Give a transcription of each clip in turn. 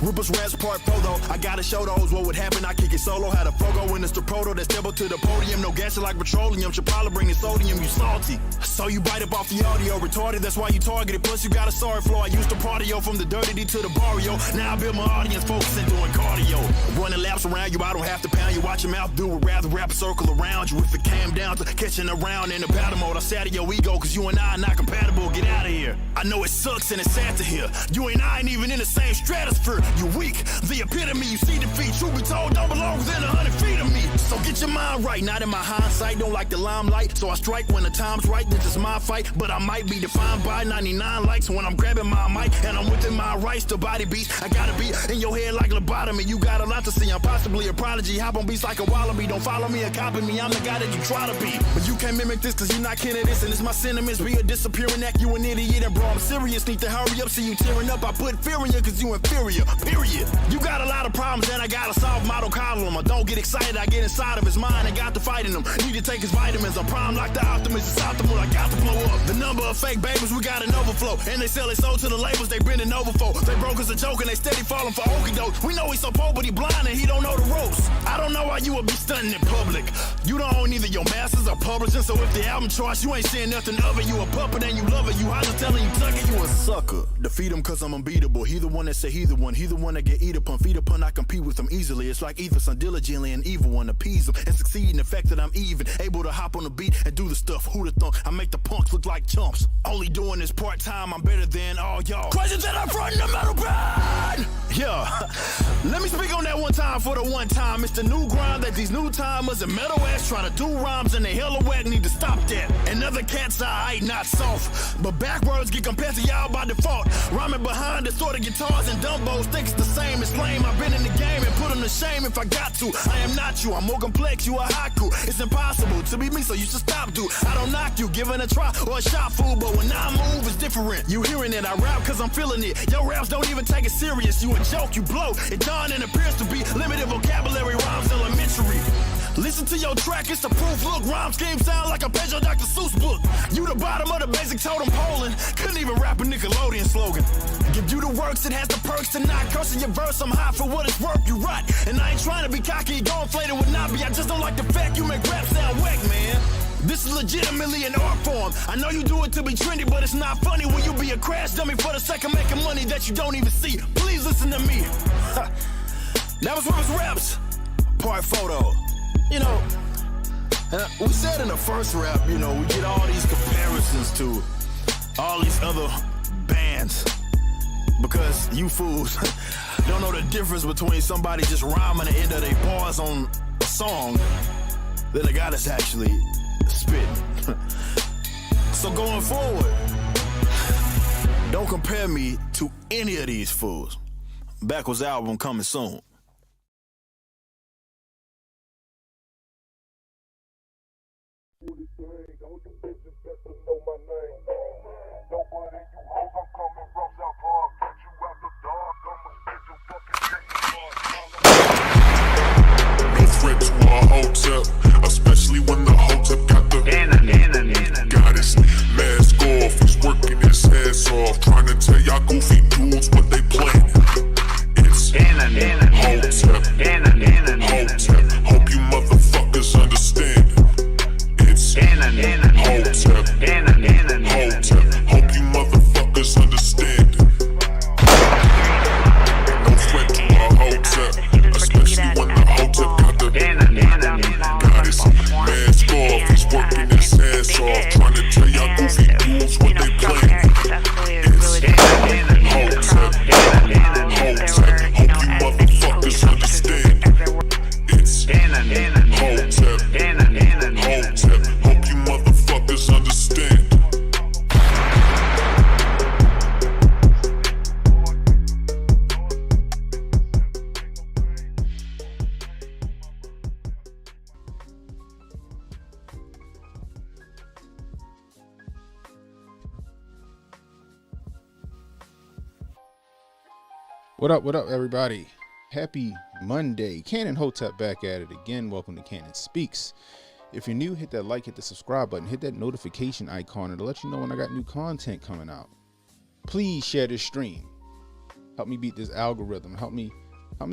Rippers Raps Part 4 though, I gotta show those what would happen. I kick it solo, had a fogo when it's the proto that step up to the podium. No gas like petroleum, should probably bring the sodium, you salty. So you bite up off the audio, retarded, that's why you targeted. Plus you got a sorry flow, I used to partyo from the dirty D to the barrio. Now I build my audience, focusing doing cardio. Running laps around you, I don't have to pound you. Watch your mouth do it, rather wrap a circle around you. If it came down to catching around in the battle mode, I saddle your ego, cause you and I are not compatible, get out of here. I know it sucks and it's sad to hear. You and I ain't even in the same stratosphere. You weak, the epitome, you see defeat. Truth be told, don't belong within 100 feet of me. So get your mind right, not in my hindsight. Don't like the limelight, so I strike when the time's right. This is my fight, but I might be defined by 99 likes when I'm grabbing my mic and I'm within my rights to body beats. I gotta be in your head like lobotomy. You got a lot to see, I'm possibly a prodigy. Hop on beats like a wallaby. Don't follow me or copy me, I'm the guy that you try to be. But you can't mimic this cause you're not kin of this. And it's my sentiments, be a disappearing act. You an idiot and bro, I'm serious. Need to hurry up, see you tearing up. I put fear in you cause you inferior, period. You got a lot of problems and I gotta solve them. I don't coddle them. I don't get excited, I get inside of his mind and got to fighting him. Need to take his vitamins, I'm prime like the optimist. It's optimal, I got to blow up. The number of fake babies, we got an overflow. And they sell their soul to the labels, they bending over for. They broke us a joke and they steady falling for okie doke. We know he's so poor but he blind and he don't know the ropes. I don't know why you would be stunting in public. You don't own either your masters or publishing, so if the album charts, you ain't saying nothing of it. You a puppet and you love it. You just telling you tuck it, you a sucker. Defeat him cause I'm unbeatable. He the one that say he the one. He the one that get eat upon. Feed upon, I compete with him easily. It's like either son diligently and evil one appease him and succeed in the fact that I'm even able to hop on the beat and do the stuff. Who the thunk? I make the punks look like chumps. Only doing this part time, I'm better than all y'all. Crazy that I'm frontin' the metal band. Yeah, let me speak on that one time for the one time. It's the new grind that these new timers and metal ass trying to do rhymes and they hella whack, need to stop that. And other cats I ain't not soft, but backwards get compared to y'all by default. Rhyming behind the sort of guitars and dumbos, think it's the same as lame. I've been in the game and put them to shame if I got to. I am not you, I'm more complex, you a haiku. It's impossible to be me, so you should stop, dude. I don't knock you, giving a try or a shot, fool, but when I move, it's different. You hearing it, I rap cause I'm feeling it. Your raps don't even take it serious, you a joke, you blow. It done and appears to be limited vocabulary, rhymes elementary. Listen to your track, it's the proof. Look, rhyme scheme sound like a page on Dr. Seuss book. You the bottom of the basic totem polling. Couldn't even rap a Nickelodeon slogan. Give you the works, it has the perks to not cursing your verse. I'm hot for what it's worth, you right. And I ain't trying to be cocky, go inflated would not be. I just don't like the fact you make rap sound whack, man. This is legitimately an art form. I know you do it to be trendy, but it's not funny when you be a crash dummy for the sake of making money that you don't even see. Please listen to me. That was Rippers Raps Part Photo. You know, we said in the first rap, you know, we get all these comparisons to all these other bands because you fools don't know the difference between somebody just rhyming the end of their bars on a song than a guy that's actually spitting. So going forward, don't compare me to any of these fools. Backwards album coming soon. No threat to our Hotep, especially when the Hotep got the goddess. Mask off, he's working his ass off, trying to tell y'all goofy dudes what they planning. It's Hotep, Hotep, hope you motherfuckers understand. It's Hotep, Hotep, hope you motherfuckers understand. No threat to our Hotep, especially when the Hotep got the goddess. Mask off, he's working his ass off, trying to tell y'all goofy dudes what they planning. It's Hotep, Hotep, hope you motherfuckers understand. It's Hotep, Hotep, hope you motherfuckers understand. What up, everybody? Happy Monday. Cannon Hotep back at it again. Welcome to Cannon Speaks. If you're new, hit that like, hit the subscribe button, hit that notification icon to let you know when I got new content coming out. Please share this stream. Help me beat this algorithm. Help me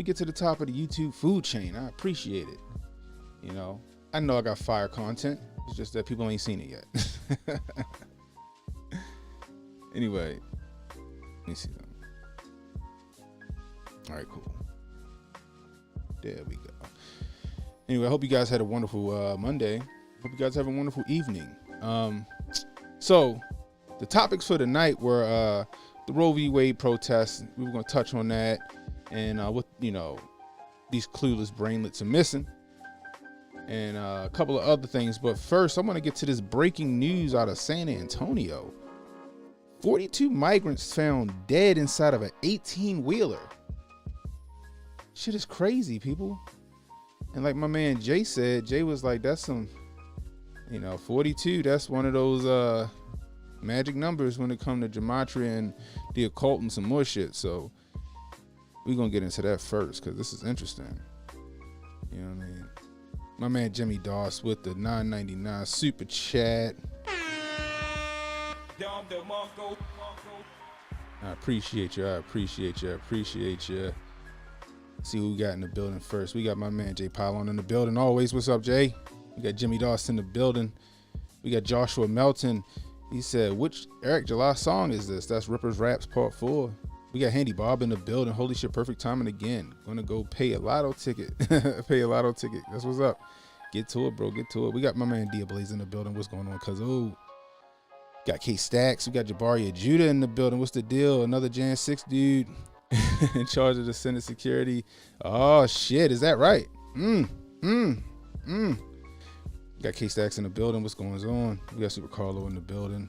get to the top of the YouTube food chain. I appreciate it. You know, I know I got fire content. It's just that people ain't seen it yet. Anyway, let me see them. All right, cool. There we go. Anyway, I hope you guys had a wonderful Monday. Hope you guys have a wonderful evening. So the topics for the night were the Roe v. Wade protests. We were going to touch on that, and what these clueless brainlets are missing, and a couple of other things. But first, I want to get to this breaking news out of San Antonio. 42 migrants found dead inside of an 18-wheeler. Shit is crazy, people. And like my man Jay said, Jay was like, that's some, 42, that's one of those magic numbers when it comes to gematria and the occult and some more shit. So we're going to get into that first because this is interesting. You know what I mean? My man Jimmy Doss with the $9.99 super chat. I appreciate you. See who we got in the building first. We got my man Jay Pylon in the building. Always, what's up, Jay? We got Jimmy Doss in the building. We got Joshua Melton. He said, which Eric July song is this? That's Ripper's Raps Part 4. We got Handy Bob in the building. Holy shit, perfect timing again. Gonna go pay a lotto ticket. Pay a lotto ticket. That's what's up. Get to it, bro. Get to it. We got my man Dia Blaze in the building. What's going on, cuz? Got K Stacks. We got Jabaria Judah in the building. What's the deal? Another Jan 6 dude in charge of the Senate security. Oh shit, is that right? Got K Stacks in the building. What's going on? We got Super Carlo in the building.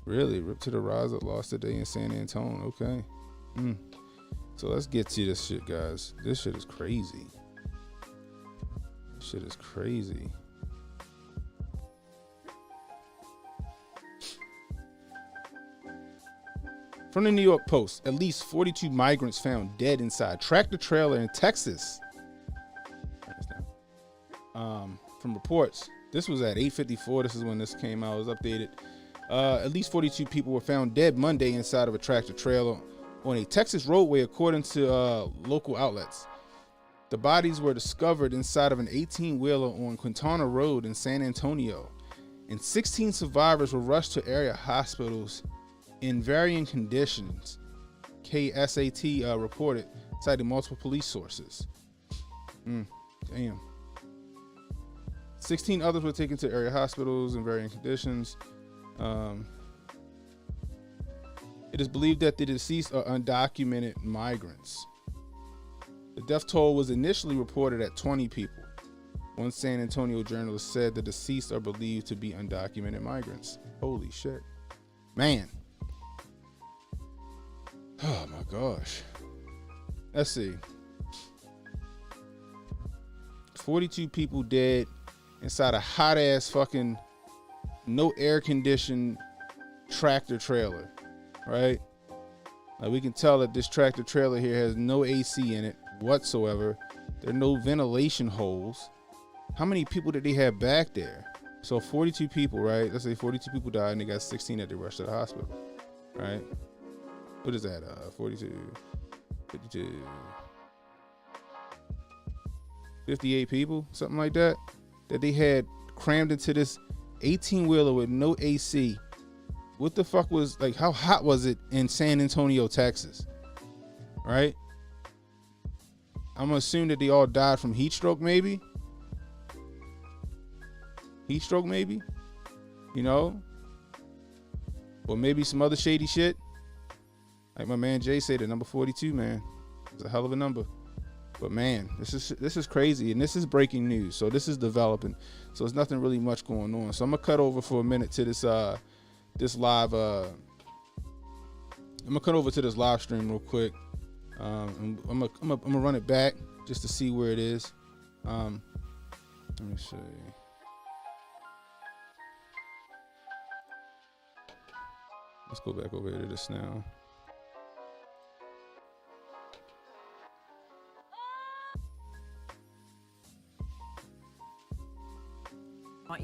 Really? Rip to the rise that lost today in San Antonio. Okay. So let's get to this shit, guys. This shit is crazy. From the New York Post, at least 42 migrants found dead inside tractor trailer in Texas. From reports, this was at 8:54. This is when this came out. It was updated. At least 42 people were found dead Monday inside of a tractor trailer on a Texas roadway, according to local outlets. The bodies were discovered inside of an 18-wheeler on Quintana Road in San Antonio, and 16 survivors were rushed to area hospitals in varying conditions, KSAT reported, citing multiple police sources. Damn. 16 others were taken to area hospitals in varying conditions. It is believed that the deceased are undocumented migrants. The death toll was initially reported at 20 people. One San Antonio journalist said the deceased are believed to be undocumented migrants. Holy shit. Man. Oh my gosh. Let's see. 42 people dead inside a hot ass fucking no air conditioned tractor trailer, right? Now we can tell that this tractor trailer here has no AC in it whatsoever. There are no ventilation holes. How many people did they have back there? So 42 people, right? Let's say 42 people died and they got 16 that they rushed to the hospital, right? What is that? 42, 52, 58 people, something like that they had crammed into this 18-wheeler with no AC. What the fuck was, like, how hot was it in San Antonio, Texas? Right? I'm gonna assume that they all died from heat stroke, maybe? Heat stroke, maybe? You know? Or maybe some other shady shit. Like my man Jay said, the number 42, man. It's a hell of a number. But man, this is crazy, and this is breaking news. So this is developing. So there's nothing really much going on. So I'm gonna cut over for a minute to this live. I'm gonna cut over to this live stream real quick. I'm gonna run it back just to see where it is. Let me see. Let's go back over here to this now.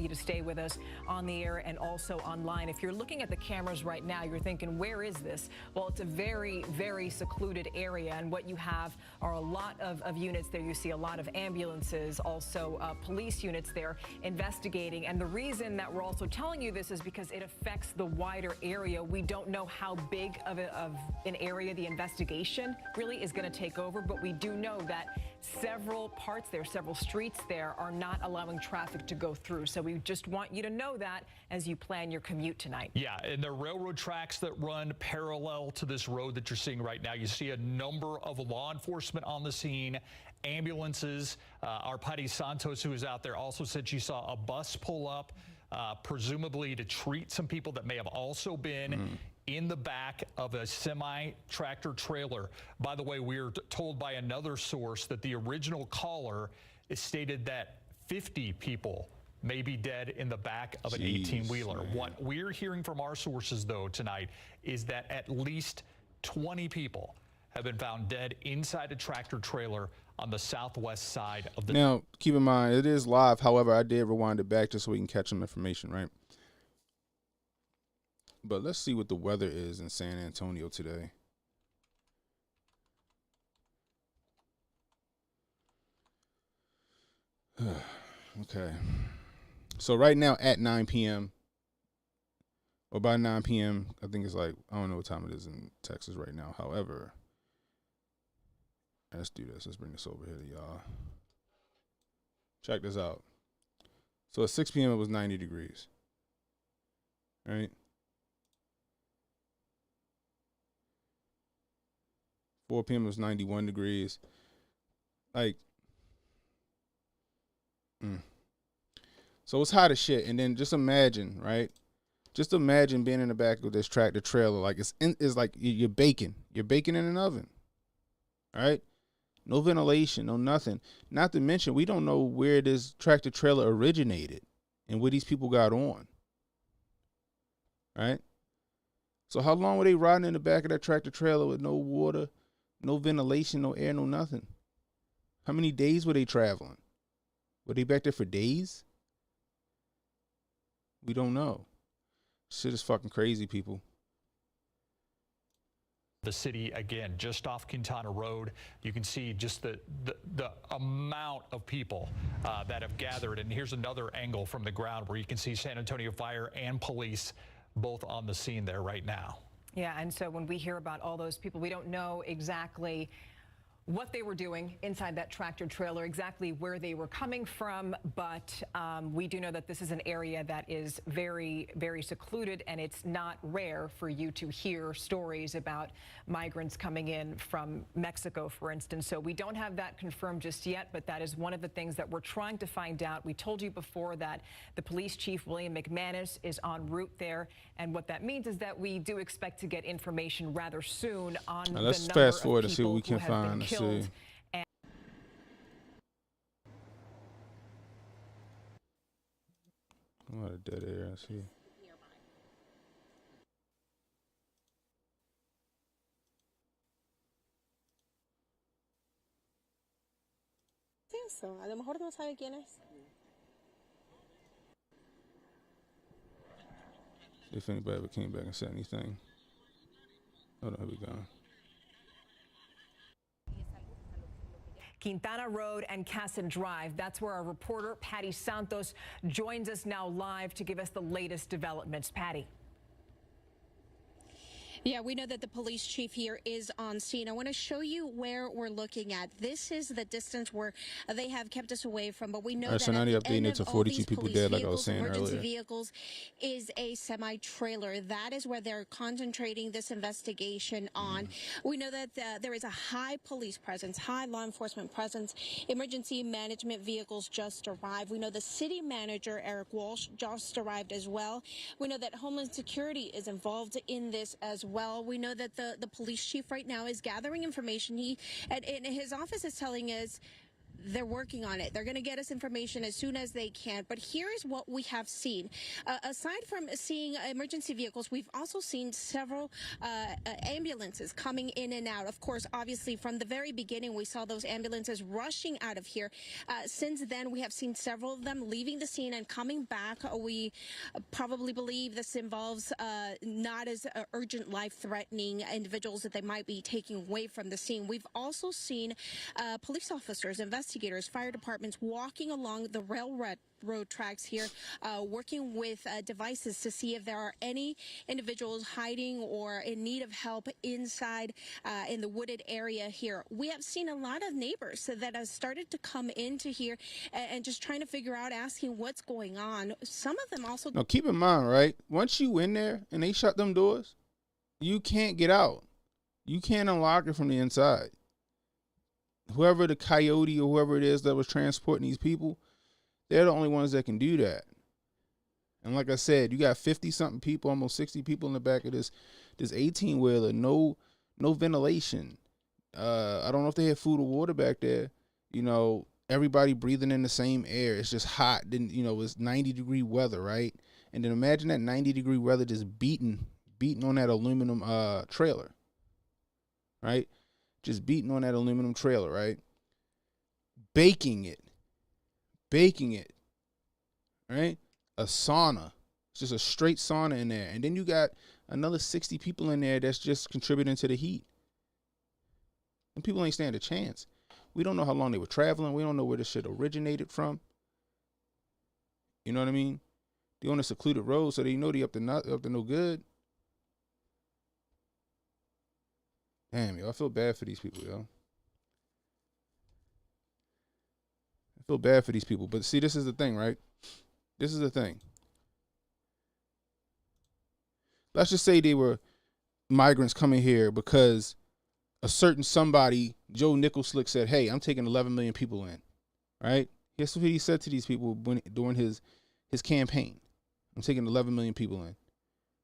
you to stay with us on the air and also online. If you're looking at the cameras right now, you're thinking, where is this? Well, it's a very, very secluded area, and what you have are a lot of units there. You see a lot of ambulances, also police units there investigating. And the reason that we're also telling you this is because it affects the wider area. We don't know how big of an area the investigation really is going to take over, but we do know that several parts there, several streets there are not allowing traffic to go through. So we just want you to know that as you plan your commute tonight. Yeah, and there are railroad tracks that run parallel to this road that you're seeing right now. You see a number of law enforcement on the scene, ambulances. Our Patty Santos, who is out there, also said she saw a bus pull up, presumably to treat some people that may have also been in the back of a semi-tractor trailer. By the way, we are told by another source that the original caller stated that 50 people may be dead in the back of an 18-wheeler. What we're hearing from our sources, though, tonight is that at least 20 people have been found dead inside a tractor trailer on the southwest side of the... Now, keep in mind, it is live. However, I did rewind it back just so we can catch some information, right? But let's see what the weather is in San Antonio today. Okay. So right now at 9 p.m. or by 9 p.m., I think it's like, I don't know what time it is in Texas right now. However, let's do this. Let's bring this over here to y'all. Check this out. So at 6 p.m. it was 90 degrees. Right? 4 p.m. it was 91 degrees. Like, So it's hot as shit. And then just imagine, right? Just imagine being in the back of this tractor trailer. Like it's like you're baking. You're baking in an oven. All right? No ventilation, no nothing. Not to mention, we don't know where this tractor trailer originated and where these people got on. Right? So how long were they riding in the back of that tractor trailer with no water, no ventilation, no air, no nothing? How many days were they traveling? Were they back there for days? We don't know. Shit is fucking crazy, people. The city, again, just off Quintana Road. You can see just the amount of people that have gathered. And here's another angle from the ground where you can see San Antonio Fire and police both on the scene there right now. Yeah, and so when we hear about all those people, we don't know exactly what they were doing inside that tractor trailer, exactly where they were coming from, but we do know that this is an area that is very, very secluded, and it's not rare for you to hear stories about migrants coming in from Mexico, for instance. So we don't have that confirmed just yet, but that is one of the things that we're trying to find out. We told you before that the police chief, William McManus, is en route there, and what that means is that we do expect to get information rather soon on the let's number fast forward of and see what we people can who have been find. killed. See. A lot of dead air, I see. Eso, a lo mejor no sabe quién es. If anybody ever came back and said anything. Hold on, here we go. Quintana Road and Cassin Drive. That's where our reporter, Patty Santos, joins us now live to give us the latest developments. Patty. Yeah, we know that the police chief here is on scene. I want to show you where we're looking at. This is the distance where they have kept us away from, but we know that so now at they're the end updating it to of all 42 these people police dead, like I vehicles, was saying emergency earlier. vehicles, is a semi-trailer. That is where they're concentrating this investigation on. We know that there is a high police presence, high law enforcement presence. Emergency management vehicles just arrived. We know the city manager, Eric Walsh, just arrived as well. We know that Homeland Security is involved in this as well. We know that the police chief right now is gathering information. He and his office is telling us they're working on it. They're going to get us information as soon as they can. But here is what we have seen. Aside from seeing emergency vehicles, we've also seen several ambulances coming in and out. Of course, obviously, from the very beginning, we saw those ambulances rushing out of here. Since then, we have seen several of them leaving the scene and coming back. We probably believe this involves not as urgent, life-threatening individuals that they might be taking away from the scene. We've also seen police officers, investigators, fire departments walking along the railroad tracks here, working with devices to see if there are any individuals hiding or in need of help inside in the wooded area here. We have seen a lot of neighbors that have started to come into here and just trying to figure out, asking what's going on. Some of them also... Now, keep in mind, right? Once you in there and they shut them doors, you can't get out. You can't unlock it from the inside. Whoever the coyote or whoever it is that was transporting these people, they're the only ones that can do that. And like I said, you got 50-something people, almost 60 people in the back of this 18-wheeler. No ventilation. I don't know if they had food or water back there. You know, everybody breathing in the same air. It's just hot. Then, you know, it's 90-degree weather, right? And then imagine that 90-degree weather just beating on that aluminum trailer, right? Just beating on that aluminum trailer, right? Baking it, right? A sauna. It's just a straight sauna in there. And then you got another 60 people in there that's just contributing to the heat. And people ain't stand a chance. We don't know how long they were traveling. We don't know where this shit originated from. You know what I mean? They on a secluded road, so they know they up to no good. Damn, yo, I feel bad for these people, yo. I feel bad for these people. But see, this is the thing, right? This is the thing. Let's just say they were migrants coming here because a certain somebody, Joe Nicholslick, said, hey, I'm taking 11 million people in, right? Guess what he said to these people during his campaign? I'm taking 11 million people in,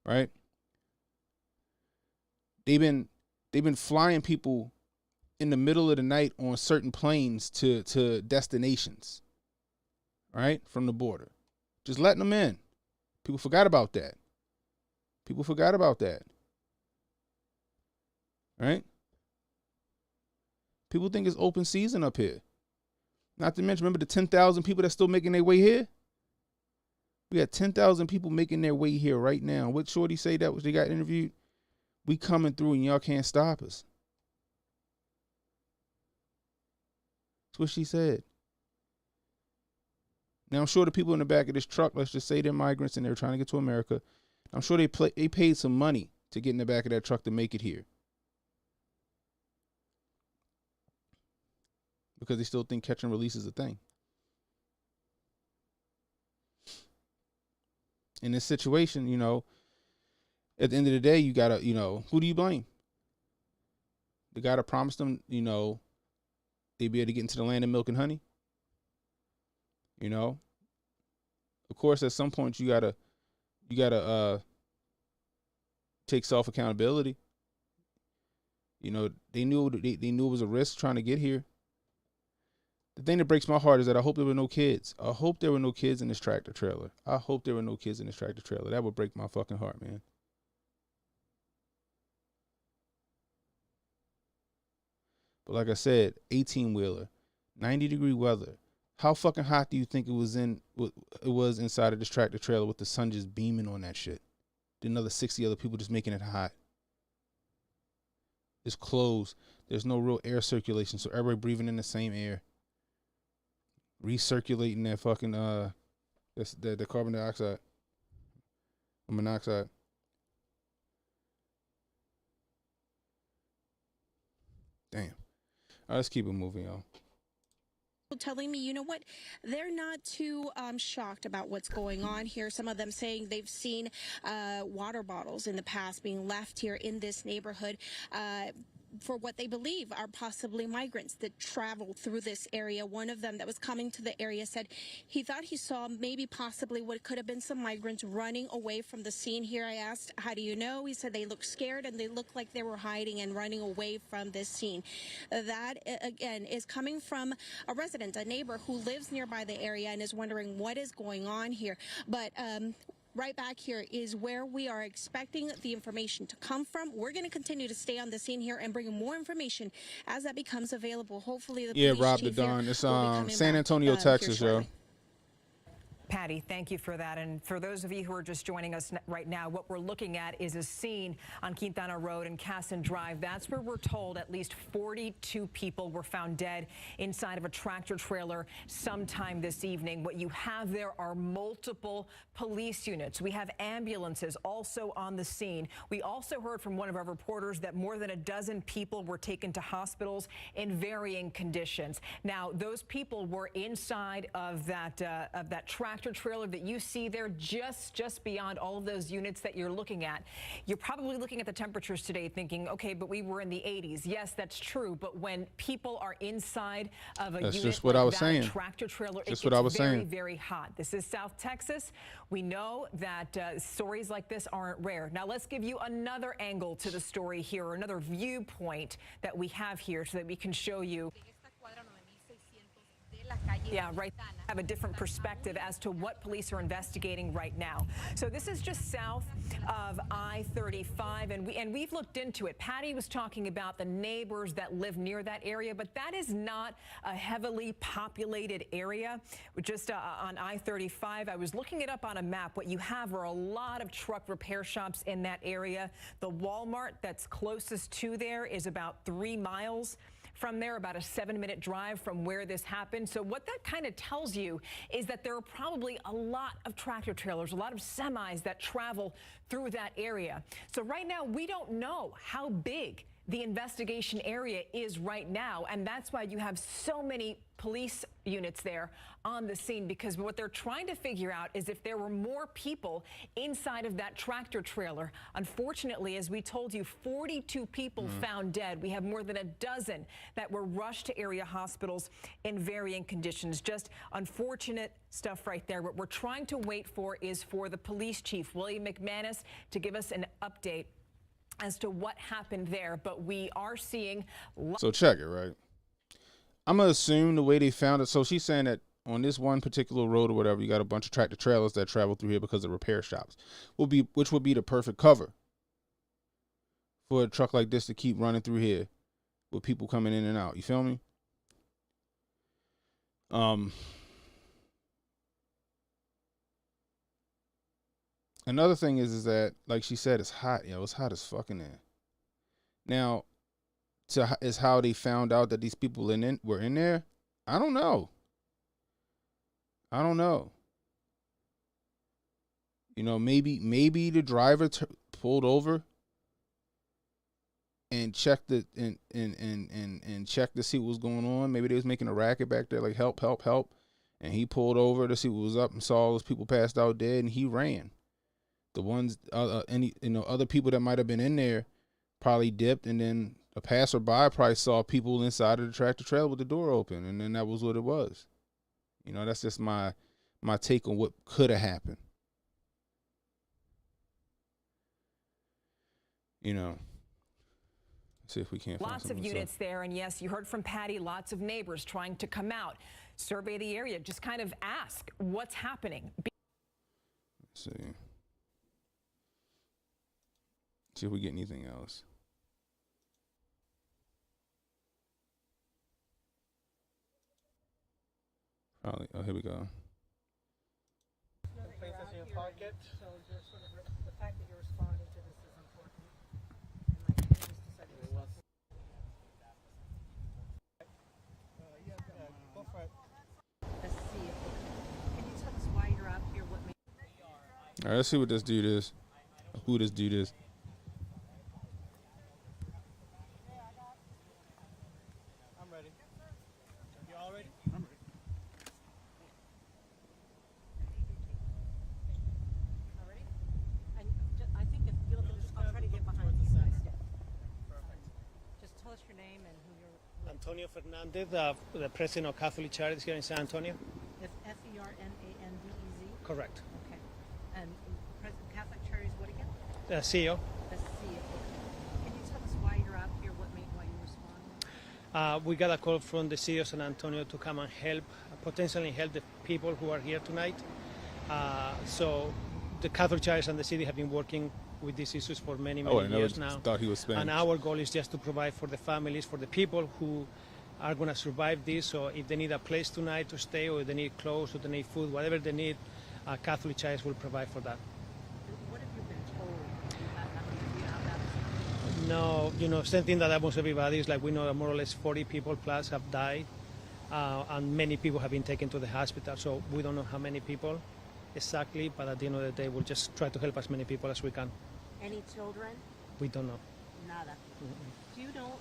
right? They've been flying people in the middle of the night on certain planes to destinations, right, from the border. Just letting them in. People forgot about that. Right? People think it's open season up here. Not to mention, remember the 10,000 people that's still making their way here? We got 10,000 people making their way here right now. What Shorty say that was they got interviewed? We coming through and y'all can't stop us. That's what she said. Now, I'm sure the people in the back of this truck, let's just say they're migrants and they're trying to get to America. I'm sure they paid some money to get in the back of that truck to make it here. Because they still think catch and release is a thing. In this situation, you know, at the end of the day, you gotta, you know, who do you blame? The guy that promised them, you know, they'd be able to get into the land of milk and honey. You know, of course, at some point you gotta take self accountability. You know, they knew it was a risk trying to get here. The thing that breaks my heart is that I hope there were no kids. I hope there were no kids in this tractor trailer. That would break my fucking heart, man. But like I said, 18-wheeler, 90-degree weather. How fucking hot do you think it was inside of this tractor trailer with the sun just beaming on that shit? Another 60 other people just making it hot. It's closed. There's no real air circulation, so everybody breathing in the same air. Recirculating that fucking the carbon dioxide or monoxide. Damn. All right, let's keep it moving, y'all. Telling me, you know what, they're not too shocked about what's going on here. Some of them saying they've seen water bottles in the past being left here in this neighborhood. for what they believe are possibly migrants that travel through this area. One of them that was coming to the area said he thought he saw maybe possibly what could have been some migrants running away from the scene here. I asked, how do you know? He said they looked scared and they looked like they were hiding and running away from this scene. That, again, is coming from a resident, a neighbor who lives nearby the area and is wondering what is going on here. But right back here is where we are expecting the information to come from. We're going to continue to stay on the scene here and bring more information as that becomes available. Hopefully, the police Rob chief the Don. here It's will be coming San back, Antonio, here Texas, yo. shortly. Patty, thank you for that. And for those of you who are just joining us right now, what we're looking at is a scene on Quintana Road and Casson Drive. That's where we're told at least 42 people were found dead inside of a tractor trailer sometime this evening. What you have there are multiple police units. We have ambulances also on the scene. We also heard from one of our reporters that more than a dozen people were taken to hospitals in varying conditions. Now, those people were inside of that tractor trailer that you see there, just beyond all of those units that you're looking at. You're probably looking at the temperatures today thinking, okay, but we were in the 80s. Yes, that's true. But when people are inside of a unit just what like I was that, saying. tractor trailer, Just it what I gets was very, saying. very hot. This is South Texas. We know that stories like this aren't rare. Now let's give you another angle to the story here, or another viewpoint that we have here so that we can show you. Yeah, right. Have a different perspective as to what police are investigating right now. So this is just south of I-35, and we've looked into it. Patty was talking about the neighbors that live near that area, but that is not a heavily populated area. Just on I-35, I was looking it up on a map. What you have are a lot of truck repair shops in that area. The Walmart that's closest to there is about 3 miles from there, about a 7-minute drive from where this happened. So what that kind of tells you is that there are probably a lot of tractor trailers, a lot of semis that travel through that area. So right now, we don't know how big the investigation area is right now, and that's why you have so many police units there on the scene, because what they're trying to figure out is if there were more people inside of that tractor trailer. Unfortunately, as we told you, 42 people found dead. We have more than a dozen that were rushed to area hospitals in varying conditions. Just unfortunate stuff right there. What we're trying to wait for is for the police chief, William McManus, to give us an update as to what happened there, but we are seeing. So check it, right? I'm going to assume the way they found it. So she's saying that on this one particular road or whatever, you got a bunch of tractor trailers that travel through here because of repair shops, which would be the perfect cover for a truck like this to keep running through here with people coming in and out. You feel me? Another thing is that, like she said, it's hot. Yo, it's hot as fucking there. Now, is how they found out that these people were in there? I don't know. You know, maybe the driver pulled over and checked it and checked to see what was going on. Maybe they was making a racket back there, like help, and he pulled over to see what was up and saw all those people passed out dead, and he ran. The ones, other people that might have been in there probably dipped, and then a passerby probably saw people inside of the tractor trailer with the door open, and then that was what it was. You know, that's just my take on what could have happened. You know, let's see if we can't find lots of units there, and yes, you heard from Patty, lots of neighbors trying to come out, survey the area, just kind of ask what's happening. Let's see if we get anything else. Probably. Oh, here we go. The place that's in your pocket. So just sort of the fact that you're responding to this is important. Go for it. Let's see. Can you tell us why you're out here? What made All right, let's see what this dude is. Who this dude is. I'm ready. You all ready? I'm ready. All ready? And I think if you look at this, I'll try to get behind you guys. Perfect. Just Antonio Fernandez, the president of Catholic Charities here in San Antonio. It's Fernandez. Correct. Okay. And President Catholic Charities, what again? CEO. The CEO. Can you tell us why you're out here? Why you responded? We got a call from the city of San Antonio to come and help, potentially help the people who are here tonight. So the Catholic Charities and the city have been working with these issues for many years now. Thought he was Spanish. And our goal is just to provide for the families, for the people who are going to survive this. So if they need a place tonight to stay, or they need clothes, or they need food, whatever they need, Catholic Charities will provide for that. What have you been told? No, same thing that happens to everybody is like we know that more or less 40 people plus have died, and many people have been taken to the hospital. So we don't know how many people exactly, but at the end of the day, we'll just try to help as many people as we can. Any children? We don't know. Nada. Do you know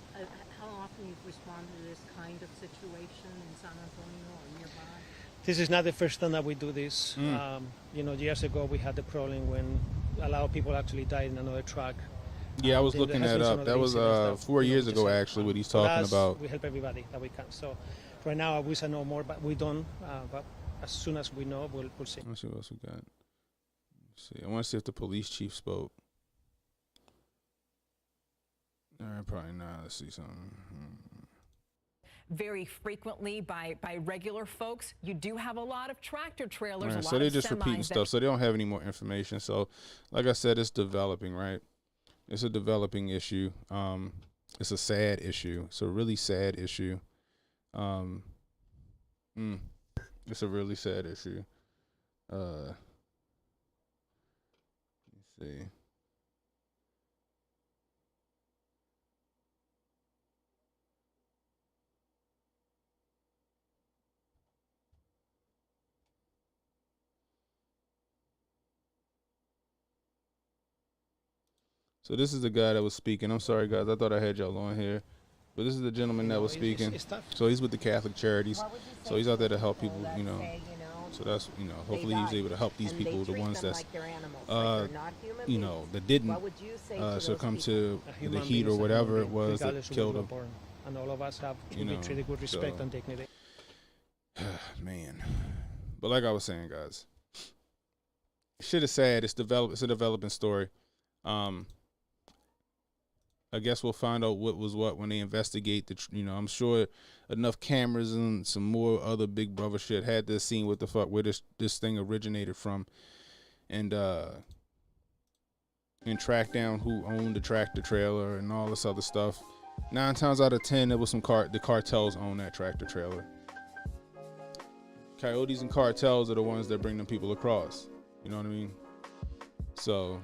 how often you've responded to this kind of situation in San Antonio or nearby? This is not the first time that we do this. Years ago we had the problem when a lot of people actually died in another truck. Yeah, I was There looking has that been some up. other That was incidents that, 4 years just ago, help. actually, what he's For talking us, about. We help everybody that we can. So right now I wish I know more, but we don't. But as soon as we know, we'll see. Let's see what else we got. Let's see. I want to see if the police chief spoke. All right, probably not. Let's see something. Very frequently by regular folks, you do have a lot of tractor trailers. Right, A lot so they're of just repeating semis stuff, so they don't have any more information. So, like I said, it's developing, right? It's a developing issue. It's a sad issue. It's a really sad issue. It's a really sad issue. Let's see. So this is the guy that was speaking. I'm sorry, guys. I thought I had y'all on here. But this is the gentleman that was speaking. It's tough. So he's with the Catholic Charities. What would you say So he's to out there to those help people people, that you know. say, So that's, you know, they hopefully he's died, able to help these and they people, the treat ones them that's, like they're animals, like they're not human you know, beings. that didn't What would you say to those succumb people? to A the human heat being or is a whatever human it being, was that regardless of killed where him. they were born. And all of us have to You be know, treated with respect so- and dignity. Man. But like I was saying, guys, shit is sad. It's a developing story. I guess we'll find out what was what when they investigate I'm sure enough cameras and some more other Big Brother shit had this scene what the fuck where this thing originated from, and track down who owned the tractor trailer and all this other stuff. 9 times out of 10, it was the cartels own that tractor trailer. Coyotes and cartels are the ones that bring them people across. You know what I mean? So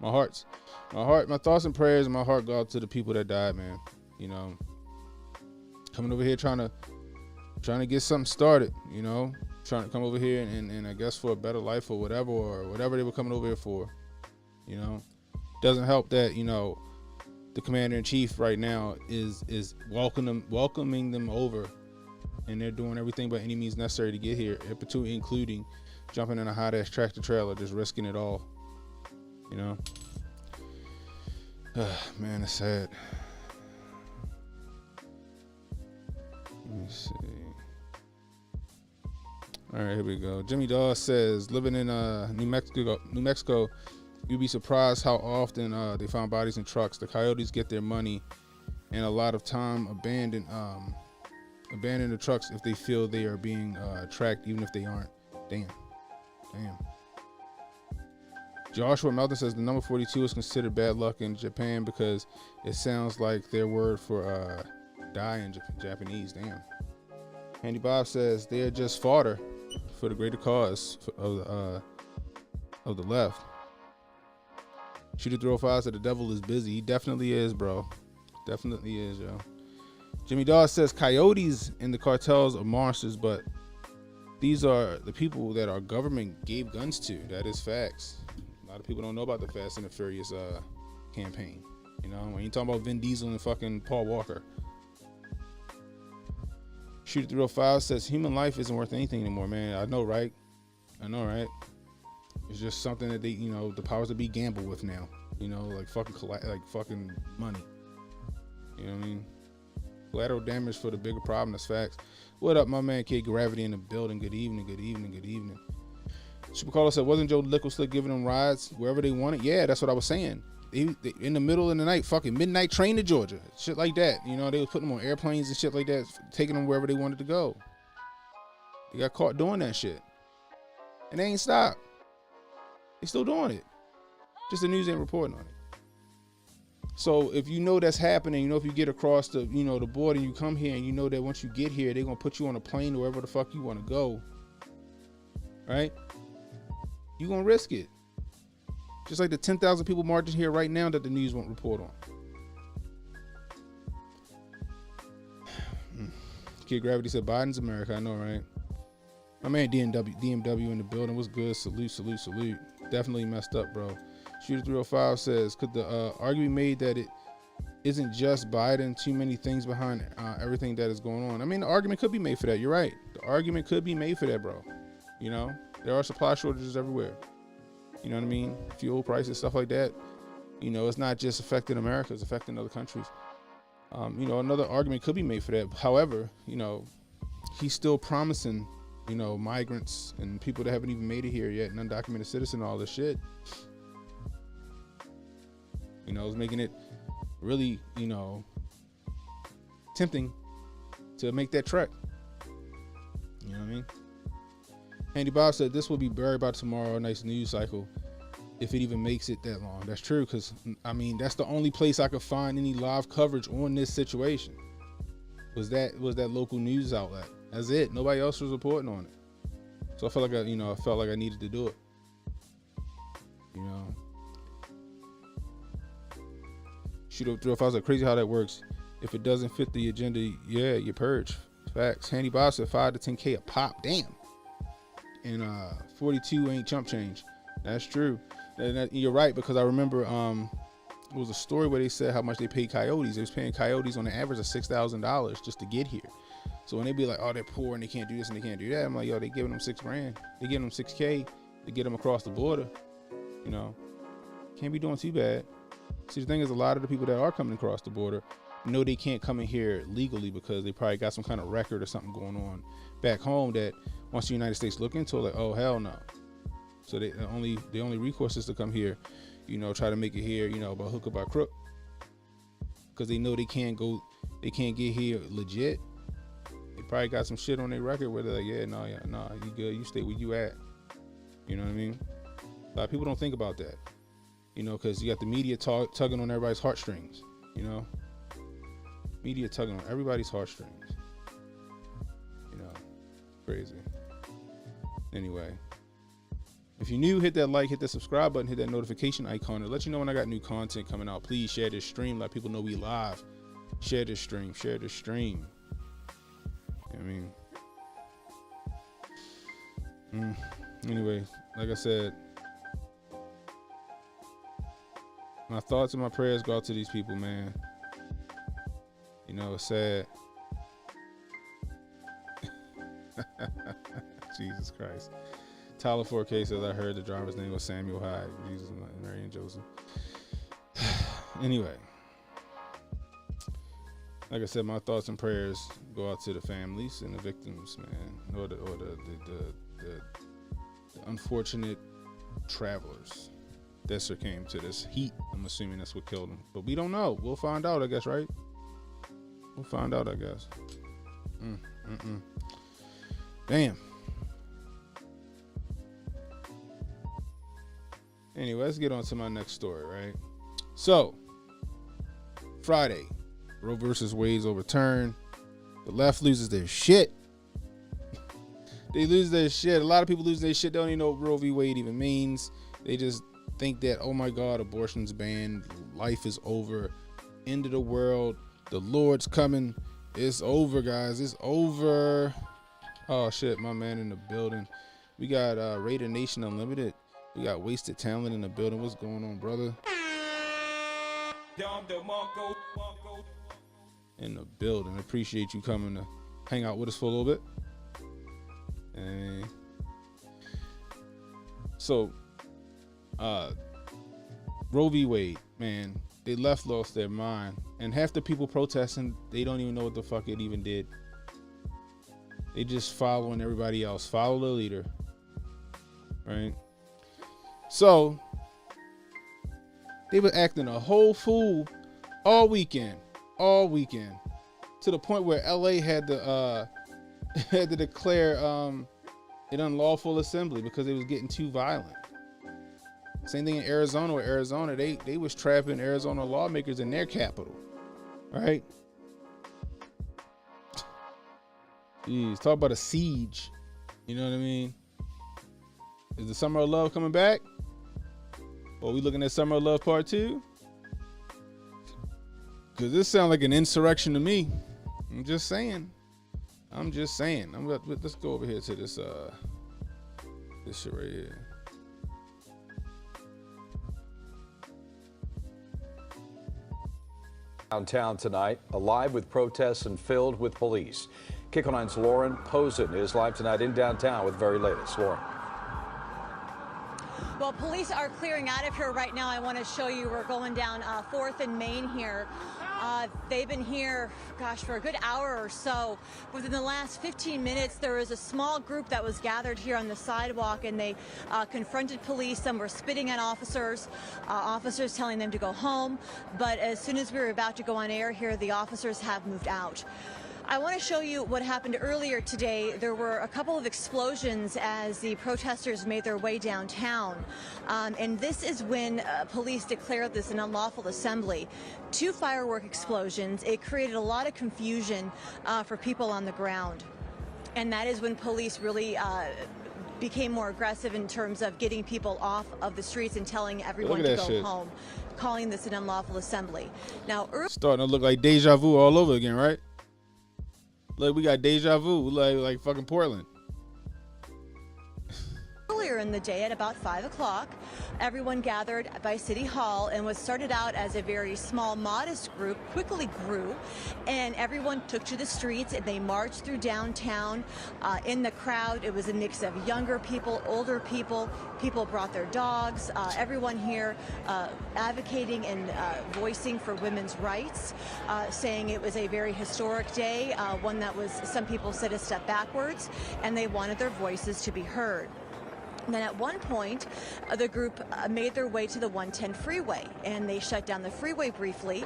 my thoughts and prayers and my heart go out to the people that died, man. You know, coming over here trying to get something started, you know, trying to come over here and I guess for a better life or whatever they were coming over here for, you know. Doesn't help that, you know, the commander-in-chief right now is welcoming them over, and they're doing everything by any means necessary to get here, including jumping in a hot-ass tractor trailer, just risking it all, you know. Man, it's sad. Let me see. All right, here we go. Jimmy Dawes says, living in New Mexico, you'd be surprised how often they find bodies in trucks. The coyotes get their money, and a lot of time abandon the trucks if they feel they are being tracked, even if they aren't. Damn. Joshua Melton says the number 42 is considered bad luck in Japan because it sounds like their word for die in Japanese. Damn. Handy Bob says they're just fodder for the greater cause of the left. Shooter Throw 5 said the devil is busy. He definitely is, bro. Definitely is, yo. Jimmy Dawes says coyotes and the cartels are monsters, but these are the people that our government gave guns to. That is facts. A lot of people don't know about the Fast and the Furious campaign. You know, when you talk about Vin Diesel and fucking Paul Walker. Shooter 305 says human life isn't worth anything anymore, man. I know, right? It's just something that they, you know, the powers that be gamble with now. You know, like fucking money. You know what I mean? Collateral damage for the bigger problem. That's facts. What up, my man? Kid Gravity in the building. Good evening. Good evening. Good evening. Supercaller said, wasn't Joe Lickle giving them rides wherever they wanted? Yeah, that's what I was saying. They, in the middle of the night, fucking midnight train to Georgia, shit like that. You know, they was putting them on airplanes and shit like that, taking them wherever they wanted to go. They got caught doing that shit, and they ain't stopped. They still doing it. Just the news ain't reporting on it. So if you know that's happening, you know, if you get across the, you know, the border and you come here and you know that once you get here, they're gonna put you on a plane to wherever the fuck you want to go, right? You gonna risk it. Just like the 10,000 people marching here right now that the news won't report on. Kid Gravity said, Biden's America. I know, right? My man DMW in the building. What's good? Salute, salute, salute. Definitely messed up, bro. Shooter 305 says, could the argument be made that it isn't just Biden, too many things behind everything that is going on? I mean, the argument could be made for that. You're right. The argument could be made for that, bro. You know, there are supply shortages everywhere. You know what I mean? Fuel prices, stuff like that. You know, it's not just affecting America, it's affecting other countries. You know, another argument could be made for that. However, you know, he's still promising, you know, migrants and people that haven't even made it here yet, and undocumented citizen, all this shit. You know, it's making it really, you know, tempting to make that trek. You know what I mean? Andy Bob said this will be buried by tomorrow. A nice news cycle, if it even makes it that long. That's true, because I mean that's the only place I could find any live coverage on this situation. Was that local news outlet? That's it. Nobody else was reporting on it. So I felt like I needed to do it. You know. Shoot up through. If I was like crazy how that works. If it doesn't fit the agenda, yeah, you purge. Facts. Handy Bob said 5 to 10K a pop. Damn. And 42 ain't chump change. That's true. And you're right, because I remember it was a story where they said how much they paid coyotes. They was paying coyotes on the average of $6,000 just to get here. So when they be like, oh, they're poor and they can't do this and they can't do that, I'm like, yo, they giving them $6,000. They giving them $6K to get them across the border. You know, can't be doing too bad. See, the thing is, a lot of the people that are coming across the border know they can't come in here legally because they probably got some kind of record or something going on back home that once the United States look into it, like, oh, hell no. So the only recourse is to come here, you know, try to make it here, you know, by hook or by crook, because they know they can't get here legit. They probably got some shit on their record where they're like, yeah, no, you good, you stay where you at. You know what I mean? A lot of people don't think about that, you know, because you got the media tugging on everybody's heartstrings, you know? Media tugging on everybody's heartstrings. You know, crazy. Anyway, if you're new, hit that like, hit that subscribe button, hit that notification icon to let you know when I got new content coming out. Please share this stream, let people know we live. Share this stream, share this stream. You know what I mean? Anyway, like I said, my thoughts and my prayers go out to these people, man. You know, it's sad. Jesus Christ. Tyler 4K says, I heard the driver's name was Samuel Hyde. Jesus, Mary and Joseph. Anyway, like I said, my thoughts and prayers go out to the families and the victims, man, or the unfortunate travelers that succumbed to this heat. I'm assuming that's what killed them, but we don't know. We'll find out, I guess, right? We'll find out, I guess. Damn. Anyway, let's get on to my next story, right? So, Friday, Roe versus Wade's overturned. The left loses their shit. They lose their shit. A lot of people lose their shit. They don't even know what Roe v. Wade even means. They just think that, oh my God, abortion's banned. Life is over. End of the world. The Lord's coming. It's over, guys. It's over. Oh, shit. My man in the building. We got Raider Nation Unlimited. We got Wasted Talent in the building. What's going on, brother? In the building. I appreciate you coming to hang out with us for a little bit. And so, Roe v. Wade, man, they lost their mind And half the people protesting, they don't even know what the fuck it even did. They just following everybody else. Follow the leader. Right? So, they were acting a whole fool all weekend. All weekend. To the point where LA had to declare an unlawful assembly because it was getting too violent. Same thing in Arizona. Where Arizona, they was trapping Arizona lawmakers in their capital. Right? Jeez, talk about a siege. You know what I mean? Is the Summer of Love coming back? Or are we looking at Summer of Love Part 2? Because this sounds like an insurrection to me. I'm just saying. Let's go over here to this shit right here. Downtown tonight, alive with protests and filled with police. KIC 9's Lauren Posen is live tonight in downtown with the very latest. Lauren. Well, police are clearing out of here right now. I want to show you, we're going down 4th and Main here. They've been here, gosh, for a good hour or so. Within the last 15 minutes, there was a small group that was gathered here on the sidewalk, and they confronted police. Some were spitting at officers, officers telling them to go home. But as soon as we were about to go on air here, the officers have moved out. I want to show you what happened earlier today. There were a couple of explosions as the protesters made their way downtown. And this is when police declared this an unlawful assembly. 2 firework explosions. It created a lot of confusion for people on the ground. And that is when police really became more aggressive in terms of getting people off of the streets and telling everyone to go home, calling this an unlawful assembly. Now, starting to look like deja vu all over again, right? Like we got deja vu, like fucking Portland. Earlier in the day at about 5 o'clock, everyone gathered by City Hall, and what started out as a very small, modest group quickly grew, and everyone took to the streets and they marched through downtown. In the crowd, it was a mix of younger people, older people. People brought their dogs. Everyone here advocating and voicing for women's rights, saying it was a very historic day, one that was, some people said, a step backwards, and they wanted their voices to be heard. And then at one point, the group made their way to the 110 freeway, and they shut down the freeway briefly.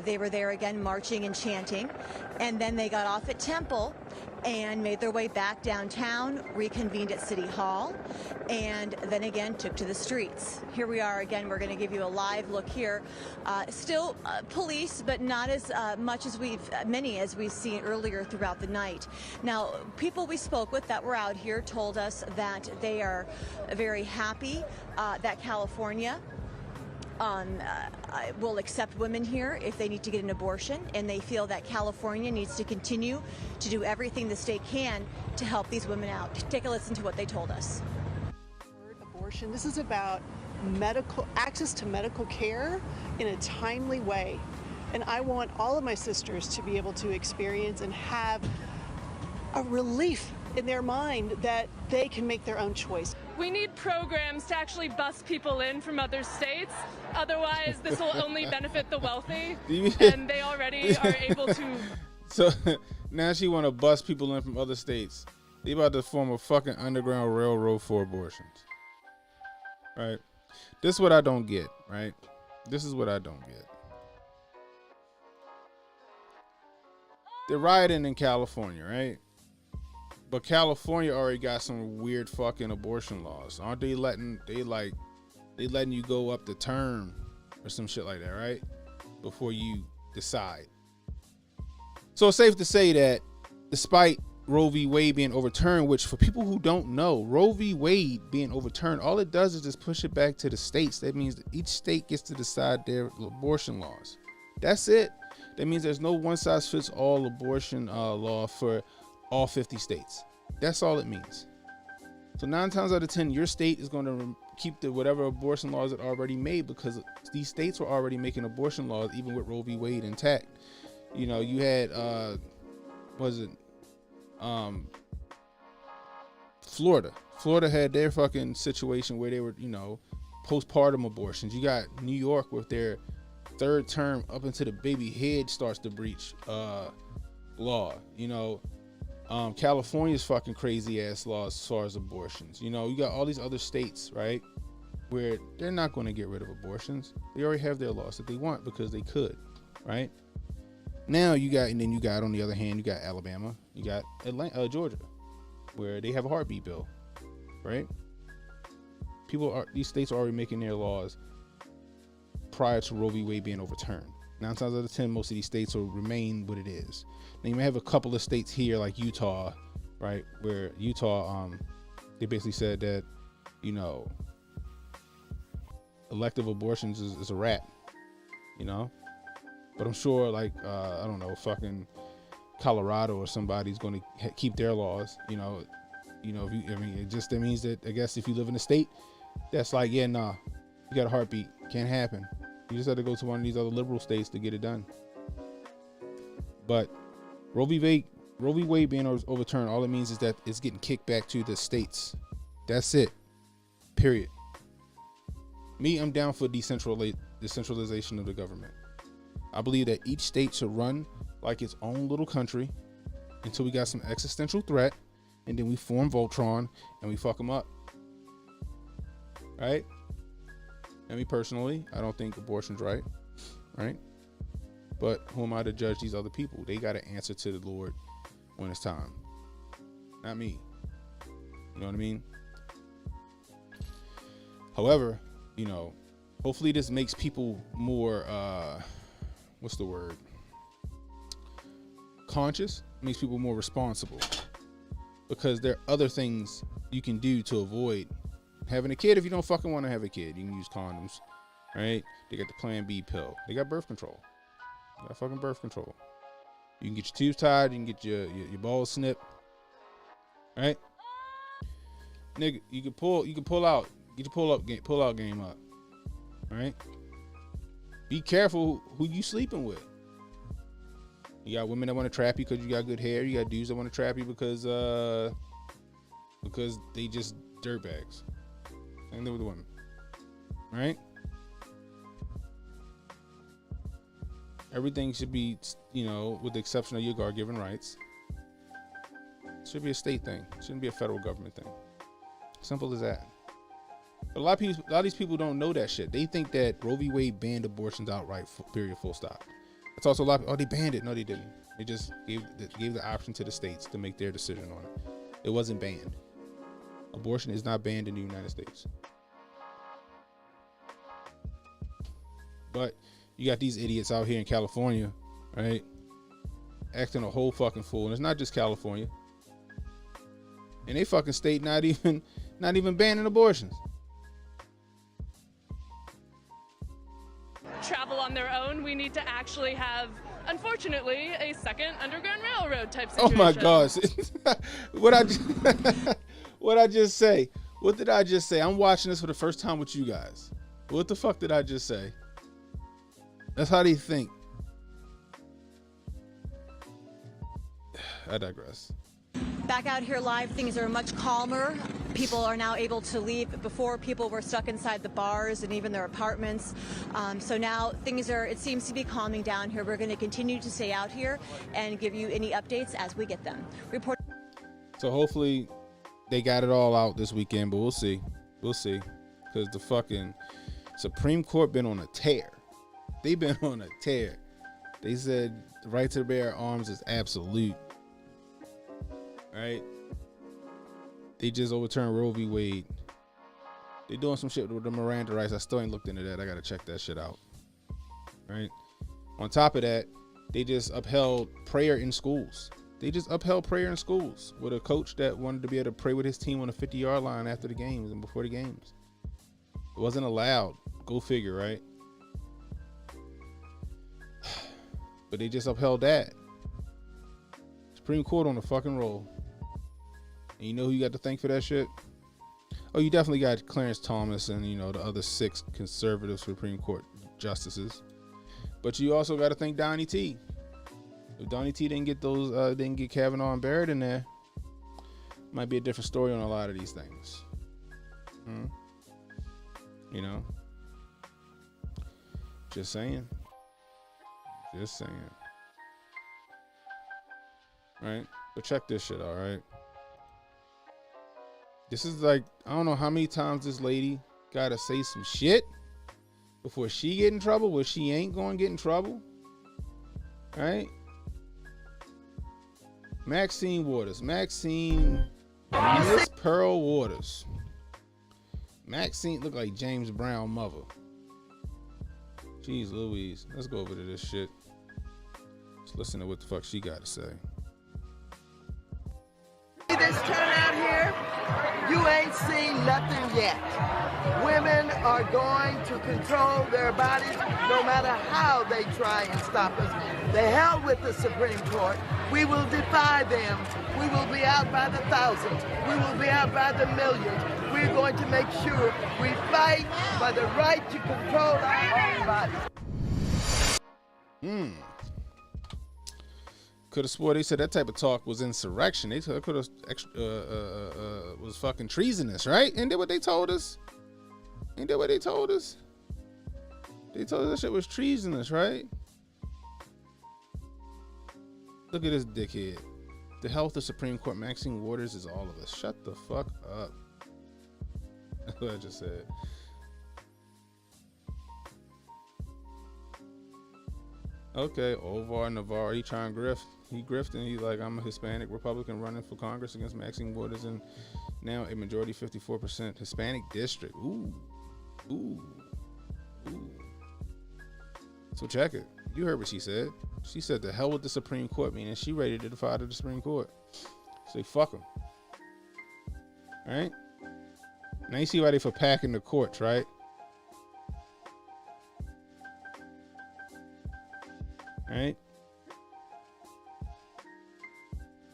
They were there again marching and chanting, and then they got off at Temple and made their way back downtown, reconvened at City Hall, and then again took to the streets. Here we are again. We're going to give you a live look here. Still police, but not as much as many as we've seen earlier throughout the night. Now, people we spoke with that were out here told us that they are very happy that California will accept women here if they need to get an abortion, and they feel that California needs to continue to do everything the state can to help these women out. Take a listen to what they told us. Abortion, this is about access to medical care in a timely way. And I want all of my sisters to be able to experience and have a relief in their mind that they can make their own choice. We need programs to actually bus people in from other states. Otherwise, this will only benefit the wealthy, and they already are able to. So now she want to bus people in from other states. They about to form a fucking underground railroad for abortions. Right? This is what I don't get, right? This is what I don't get. They're rioting in California, right? But California already got some weird fucking abortion laws. Aren't they letting you go up the term or some shit like that, right? Before you decide. So it's safe to say that despite Roe v. Wade being overturned, which for people who don't know, Roe v. Wade being overturned, all it does is just push it back to the states. That means that each state gets to decide their abortion laws. That's it. That means there's no one size fits all abortion law for all 50 states. That's all it means. So 9 times out of 10, your state is going to keep the whatever abortion laws it already made, because these states were already making abortion laws even with Roe v. Wade intact. You know, you had Florida. Florida had their fucking situation where they were, you know, postpartum abortions. You got New York with their third term up into the baby head starts to breach law. You know, California's fucking crazy ass laws as far as abortions. You know, you got all these other states, right, where they're not going to get rid of abortions. They already have their laws that they want because they could, right? Now you got, and then you got, on the other hand, you got Alabama, you got Georgia, where they have a heartbeat bill, right? These states are already making their laws prior to Roe v. Wade being overturned. 9 times out of 10, most of these states will remain what it is. Now you may have a couple of states here like Utah, right, where Utah, they basically said that, you know, elective abortions is a wrap, you know. But I'm sure, like, I don't know, fucking Colorado or somebody's going to keep their laws, you know. You know, that means that, I guess, if you live in a state that's like, yeah, nah, you got a heartbeat, can't happen. You just have to go to one of these other liberal states to get it done. But Roe v. Wade being overturned, all it means is that it's getting kicked back to the states. That's it. Period. Me, I'm down for decentralization of the government. I believe that each state should run like its own little country until we got some existential threat, and then we form Voltron and we fuck them up. Right? And me personally, I don't think abortion's right. Right? But who am I to judge these other people? They got to answer to the Lord when it's time. Not me. You know what I mean? However, you know, hopefully this makes people more, what's the word? Conscious. Makes people more responsible. Because there are other things you can do to avoid having a kid. If you don't fucking want to have a kid, you can use condoms, right? They got the Plan B pill. They got birth control. They got fucking birth control. You can get your tubes tied. You can get your balls snipped, right? Nigga, you can pull out. Get your pull out game up, right? Be careful who you sleeping with. You got women that want to trap you because you got good hair. You got dudes that want to trap you because they just dirtbags. Same thing with the women, right? Everything should be, you know, with the exception of your God-given rights. It should be a state thing. It shouldn't be a federal government thing. Simple as that. But a lot of these people don't know that shit. They think that Roe v. Wade banned abortions outright. Period. Full stop. It's also a lot. They banned it. No, they didn't. They just gave the option to the states to make their decision on it. It wasn't banned. Abortion is not banned in the United States. But you got these idiots out here in California, right? Acting a whole fucking fool. And it's not just California. And they fucking state not even banning abortions. Travel on their own. We need to actually have, unfortunately, a second Underground Railroad type situation. Oh my gosh. What I just say? What did I just say? I'm watching this for the first time with you guys. What the fuck did I just say? That's how they think. I digress. Back out here live, things are much calmer. People are now able to leave. Before, people were stuck inside the bars and even their apartments. So now it seems to be calming down here. We're going to continue to stay out here and give you any updates as we get them. So hopefully they got it all out this weekend, but we'll see. We'll see. Because the fucking Supreme Court been on a tear. They've been on a tear. They said the right to bear arms is absolute. Right? They just overturned Roe v. Wade. They doing some shit with the Miranda rights. I still ain't looked into that. I gotta check that shit out. Right? On top of that, they just upheld prayer in schools. They just upheld prayer in schools with a coach that wanted to be able to pray with his team on the 50-yard line after the games and before the games. It wasn't allowed. Go figure, right? But they just upheld that. Supreme Court on the fucking roll. And you know who you got to thank for that shit? Oh, you definitely got Clarence Thomas and, you know, the other 6 conservative Supreme Court justices. But you also got to thank Donnie T. If Donnie T didn't get Kavanaugh and Barrett in there, might be a different story on a lot of these things. You know? Just saying. Just saying. Right? But check this shit out, right? This is like, I don't know how many times this lady gotta say some shit before she get in trouble, where she ain't gonna get in trouble. Right? Maxine Waters. Maxine Miss Pearl Waters. Maxine look like James Brown mother. Jeez Louise. Let's go over to this shit. Let's listen to what the fuck she got to say. This turnout here, you ain't seen nothing yet. Women are going to control their bodies no matter how they try and stop us. The hell with the Supreme Court. We will defy them. We will be out by the thousands. We will be out by the millions. We're going to make sure we fight for the right to control our own bodies. Could have swore they said that type of talk was insurrection. They could have was fucking treasonous, right? Ain't that what they told us? Ain't that what they told us? They told us that shit was treasonous, right? Look at this dickhead. The health of Supreme Court Maxine Waters is all of us. Shut the fuck up. That's what I just said. Okay, Ovar Navarro, he trying to grift. He grifting. He's like, I'm a Hispanic Republican running for Congress against Maxine Waters, and now a majority 54% Hispanic district. Ooh. So check it. You heard what she said. She said the hell with the Supreme Court, meaning she ready to defy the Supreme Court. Say fuck them. Right? Now you see why they for packing the courts, right? Right?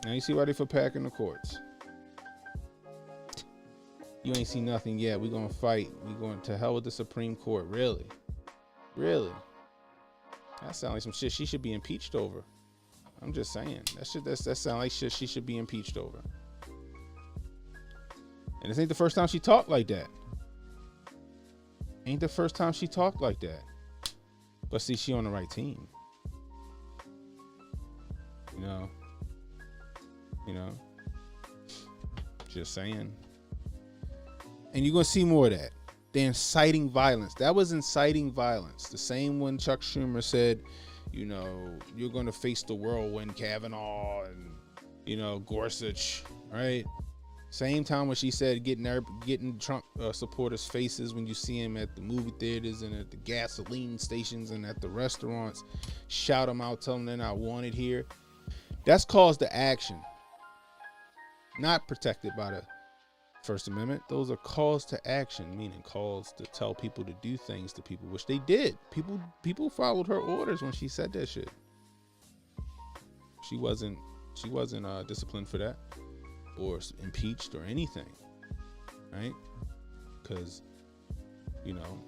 Now you see why they for packing the courts. You ain't seen nothing yet. We gonna fight. We going to hell with the Supreme Court. Really? Really? That sounds like some shit she should be impeached over. I'm just saying. That sounds like shit she should be impeached over. And this ain't the first time she talked like that. Ain't the first time she talked like that. But see, she on the right team. You know, just saying. And you're going to see more of that. They're inciting violence. That was inciting violence. The same when Chuck Schumer said, you know, you're going to face the whirlwind, Kavanaugh and, Gorsuch, right? Same time when she said getting Trump supporters' faces when you see him at the movie theaters and at the gasoline stations and at the restaurants. Shout them out, tell them they're not wanted here. That's calls to action. Not protected by the First Amendment. Those are calls to action, meaning calls to tell people to do things to people, which they did. People followed her orders when she said that shit. She wasn't disciplined for that or impeached or anything, right? Because,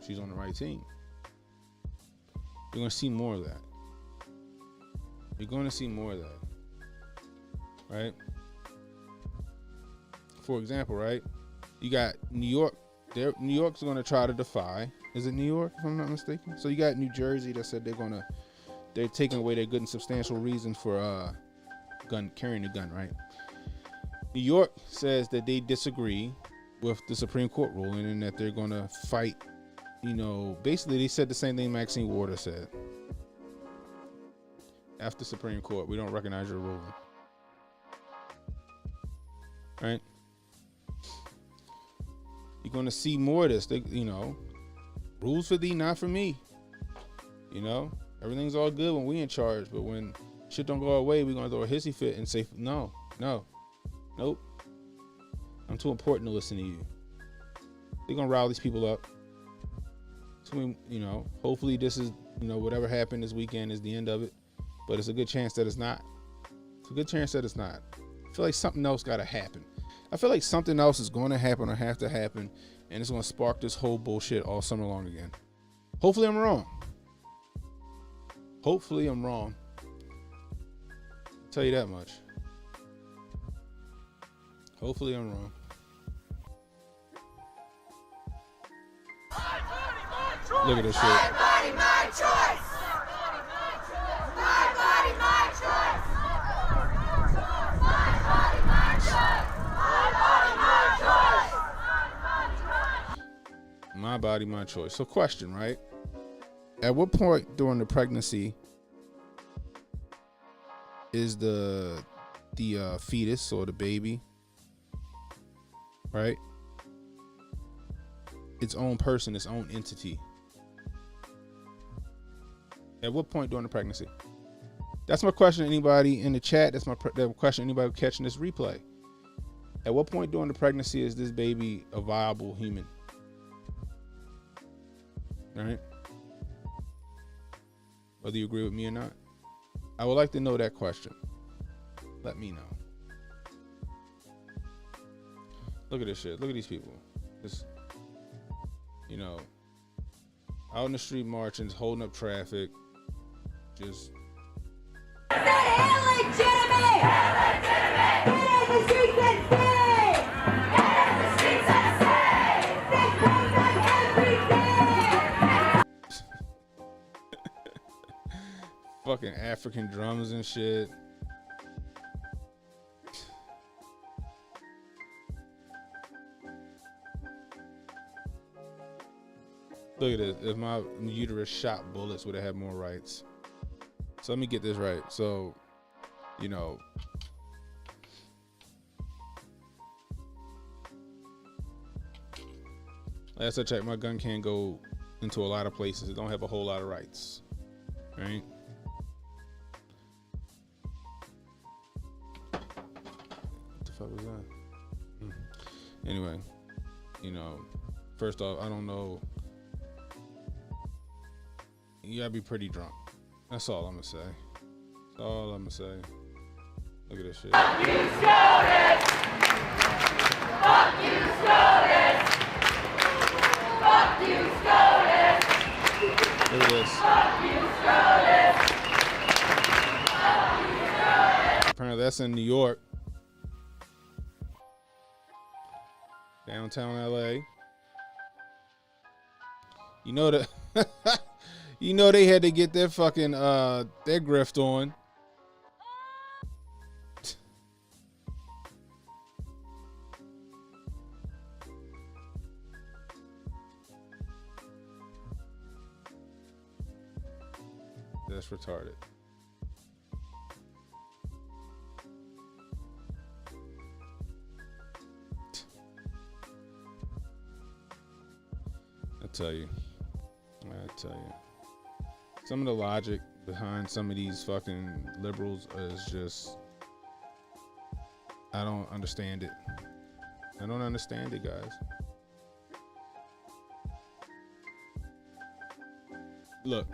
she's on the right team. You're going to see more of that. You're going to see more of that, right? For example, right? You got New York. New York's going to try to defy. Is it New York, if I'm not mistaken? So you got New Jersey that said they're taking away their good and substantial reason for carrying a gun, right? New York says that they disagree with the Supreme Court ruling and that they're going to fight. Basically they said the same thing Maxine Waters said. After Supreme Court, we don't recognize your ruling. Right? You're going to see more of this. Rules for thee, not for me. Everything's all good when we in charge, but when shit don't go our way, we're going to throw a hissy fit and say, no, nope. I'm too important to listen to you. They're going to rile these people up. So, hopefully this is, whatever happened this weekend is the end of it, but it's a good chance that it's not. It's a good chance that it's not. I feel like something else got to happen. I feel like something else is going to happen or have to happen, and it's going to spark this whole bullshit all summer long again. Hopefully I'm wrong. Hopefully I'm wrong. I'll tell you that much. Hopefully I'm wrong. Look at this shit. My body, my choice. My body, my choice. So question, right? At what point during the pregnancy is the fetus or the baby, right, its own person, its own entity? At what point during the pregnancy? That's my question to anybody in the chat. That's my question to anybody catching this replay. At what point during the pregnancy is this baby a viable human? All right? Whether you agree with me or not. I would like to know that question. Let me know. Look at this shit. Look at these people. Just, you know, out in the street marching, holding up traffic. Just. Fucking African drums and shit. Look at this. If my uterus shot bullets, would have had more rights. So let me get this right. So, you know, last I checked, my gun can't go into a lot of places. It don't have a whole lot of rights. Right? What the fuck was that? Anyway, you know, first off, I don't know. You gotta be pretty drunk. That's all I'm gonna say. That's all I'm gonna say. Look at this shit. Fuck you, SCOTUS! Fuck you, SCOTUS! Fuck you, SCOTUS! Look at this. Fuck you, SCOTUS! Fuck you, SCOTUS! Apparently that's in New York. Downtown LA. You know that you know they had to get their fucking their grift on. That's retarded. I tell you. Some of the logic behind some of these fucking liberals is just, I don't understand it. I don't understand it, guys. Look,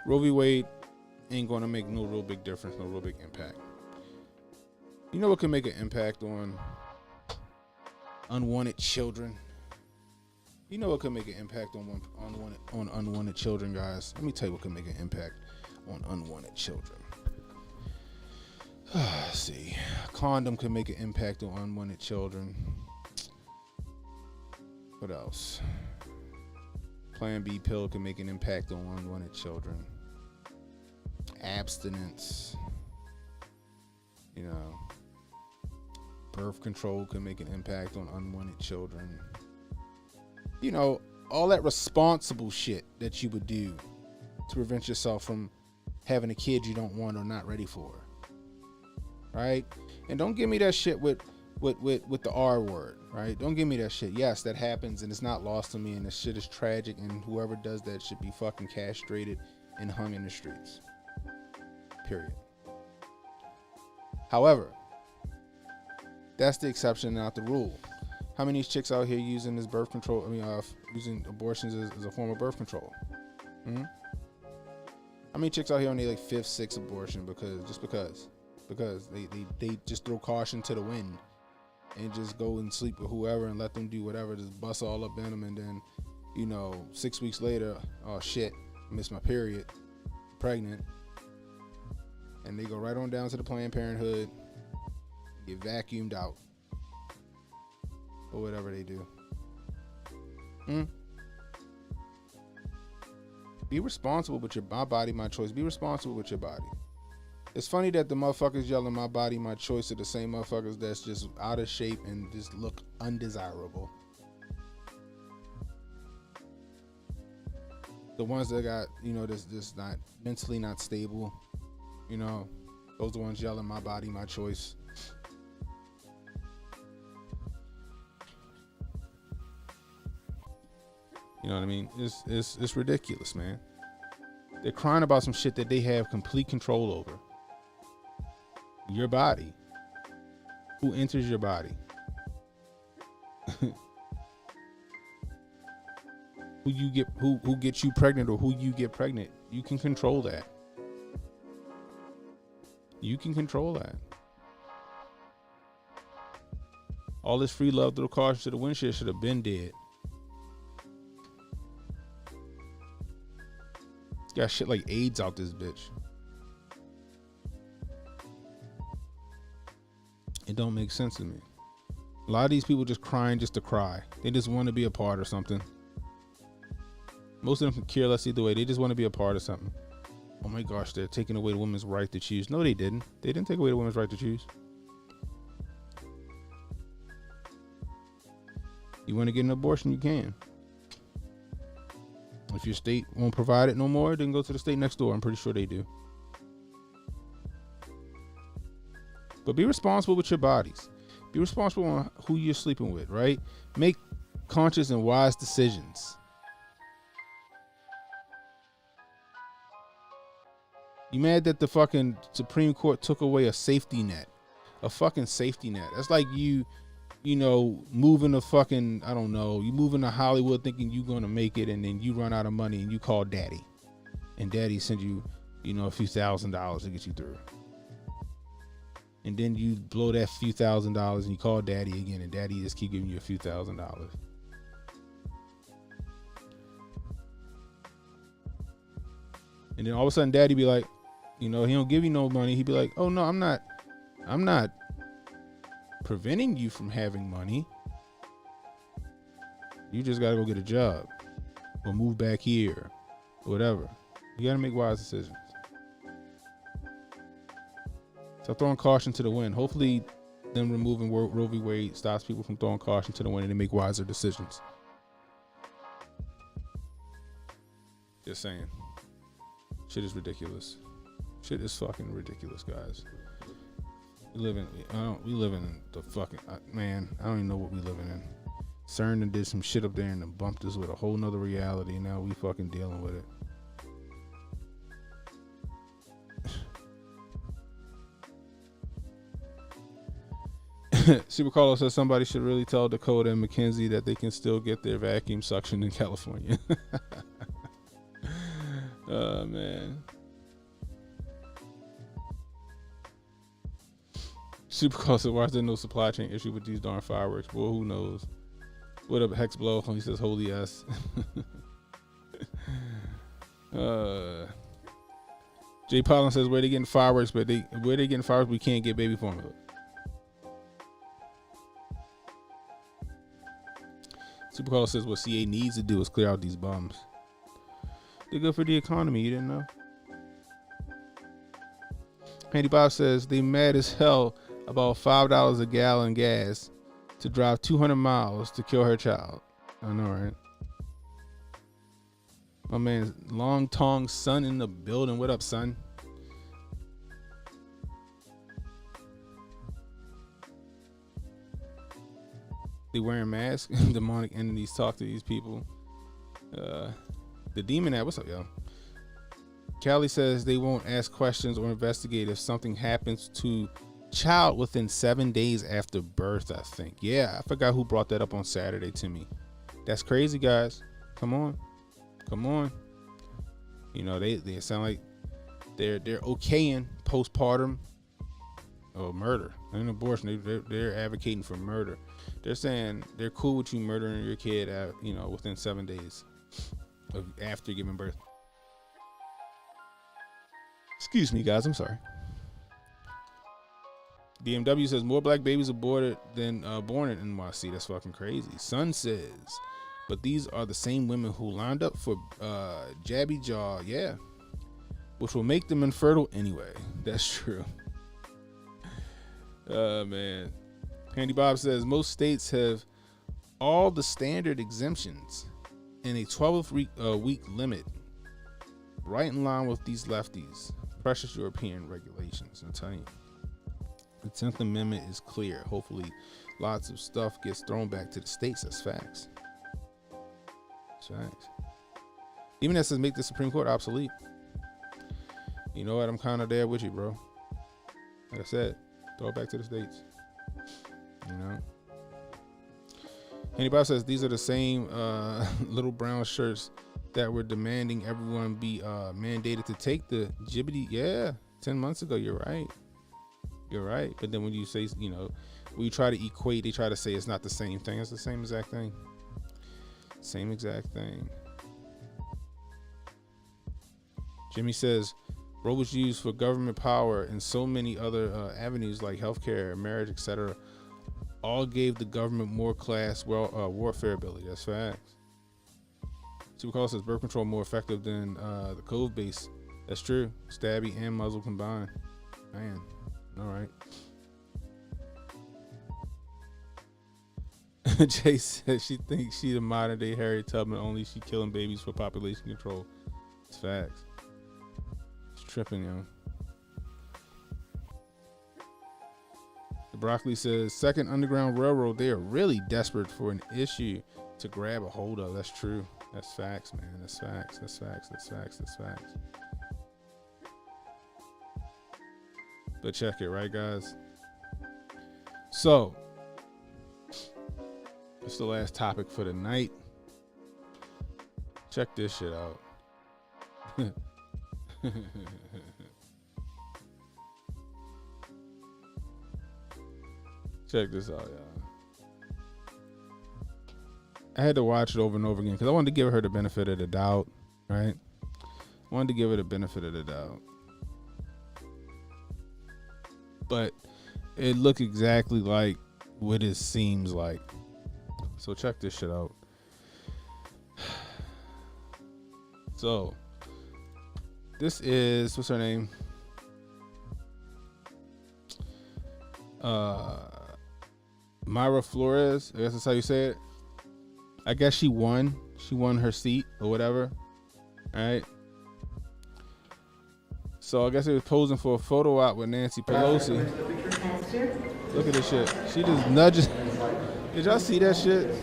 Roe v. Wade ain't gonna make no real big difference, no real big impact. You know what can make an impact on unwanted children? You know what can make an impact on unwanted children, guys? Let me tell you what can make an impact on unwanted children. Let's see. A condom can make an impact on unwanted children. What else? Plan B pill can make an impact on unwanted children. Abstinence. You know. Birth control can make an impact on unwanted children. You know, all that responsible shit that you would do to prevent yourself from having a kid you don't want or not ready for. Right? And don't give me that shit with the R word, right? Don't give me that shit. Yes, that happens and it's not lost on me and this shit is tragic and whoever does that should be fucking castrated and hung in the streets. Period. However, that's the exception, not the rule. How many chicks out here using this birth control? Using abortions as a form of birth control. How many chicks out here on their like 5th, 6th abortion because they just throw caution to the wind and just go and sleep with whoever and let them do whatever, just bust all up in them, and then 6 weeks later, oh shit, missed my period, pregnant, and they go right on down to the Planned Parenthood, get vacuumed out. Or whatever they do. Be responsible with my body, my choice. Be responsible with your body. It's funny that the motherfuckers yelling my body, my choice are the same motherfuckers that's just out of shape and just look undesirable. the ones that got, you know, this not mentally not stable, you know, those are the ones yelling, my body, my choice. You know what I mean? It's ridiculous, man. They're crying about some shit that they have complete control over. Your body. Who enters your body? Who gets you pregnant or who you get pregnant? You can control that. You can control that. All this free love through the caution to the windshield should have been dead. Got shit like AIDS out this bitch. It don't make sense to me. A lot of these people just crying just to cry. They just want to be a part of something. Most of them can care less either way. They just want to be a part of something. Oh my gosh, they're taking away the woman's right to choose. No, they didn't. They didn't take away the woman's right to choose. You want to get an abortion, you can. If your state won't provide it no more, then go to the state next door. I'm pretty sure they do. But be responsible with your bodies. Be responsible on who you're sleeping with, right? Make conscious and wise decisions. You mad that the fucking Supreme Court took away a safety net? A fucking safety net. That's like you know, moving to fucking, I don't know, you moving to Hollywood thinking you're going to make it, and then you run out of money and you call daddy. And daddy sends you, you know, a few $1,000s to get you through. And then you blow that few $1,000s and you call daddy again, and daddy just keep giving you a few $1,000s. And then all of a sudden daddy be like, you know, he don't give you no money. He'd be like, oh no, I'm not preventing you from having money. You just gotta go get a job or move back here or whatever. You gotta make wise decisions. So throwing caution to the wind. Hopefully them removing Roe v. Wade stops people from throwing caution to the wind and they make wiser decisions. Just saying. Shit is ridiculous. Shit is fucking ridiculous, guys. We live in the fucking, man, I don't even know what we living in. CERN and did some shit up there and then bumped us with a whole nother reality, and now we fucking dealing with it. Super Carlos says somebody should really tell Dakota and Mackenzie that they can still get their vacuum suction in California. Oh, man. Super Carlos says, why is there no supply chain issue with these darn fireworks? Boy, who knows? What up, Hex Blow? He says, holy yes. Jay Pollen says, where they getting fireworks, but where they getting fireworks, we can't get baby formula. Super Carlos says, what CA needs to do is clear out these bums. They're good for the economy, you didn't know? Handy Bob says, they mad as hell about $5 a gallon gas to drive 200 miles to kill her child. I know, right? My man, Long Tong Son in the building. What up, son? They wearing masks. Demonic entities talk to these people. The demon app. What's up, yo? Callie says they won't ask questions or investigate if something happens to child within 7 days after birth, I think. Yeah, I forgot who brought that up on Saturday to me. That's crazy, guys. Come on. You know, they sound like they're okaying postpartum or murder. And abortion, they're advocating for murder. They're saying they're cool with you murdering your kid you know, within 7 days of after giving birth. Excuse me, guys, I'm sorry. BMW says more black babies aborted than born in NYC. That's fucking crazy. Sun says, but these are the same women who lined up for Jabby Jaw, yeah, which will make them infertile anyway. That's true. Man. Handy Bob says most states have all the standard exemptions and a 12-week limit right in line with these lefties. Precious European regulations. I'm telling you. The 10th Amendment is clear. Hopefully, lots of stuff gets thrown back to the states. That's facts. That's facts. Even that says make the Supreme Court obsolete. You know what? I'm kind of there with you, bro. Like I said, throw it back to the states. You know? Anybody says these are the same little brown shirts that were demanding everyone be mandated to take the GBT. Yeah, 10 months ago. You're right. You're right. But then when you say, you know, when you try to equate, they try to say it's not the same thing. It's the same exact thing. Same exact thing. Jimmy says, roe was used for government power and so many other avenues like healthcare, marriage, etc. All gave the government more class warfare ability. That's facts. Supercall says birth control more effective than the code base. That's true. Stabby and muzzle combined. Man, all right. Jay says she thinks she the modern day Harriet Tubman, only she killing babies for population control. It's facts. It's tripping, yo. The Broccoli says second underground railroad, they are really desperate for an issue to grab a hold of. That's true. That's facts, man. That's facts. That's facts. That's facts. That's facts. But check it, right, guys? So, it's the last topic for the night. Check this shit out. Check this out, y'all. I had to watch it over and over again because I wanted to give her the benefit of the doubt, right? I wanted to give her the benefit of the doubt. But it looked exactly like what it seems like. So check this shit out. So this is, what's her name? Myra Flores. I guess that's how you say it. I guess she won. She won her seat or whatever. All right. So I guess they was posing for a photo op with Nancy Pelosi. Look at this shit. She just nudges. Did y'all see that shit?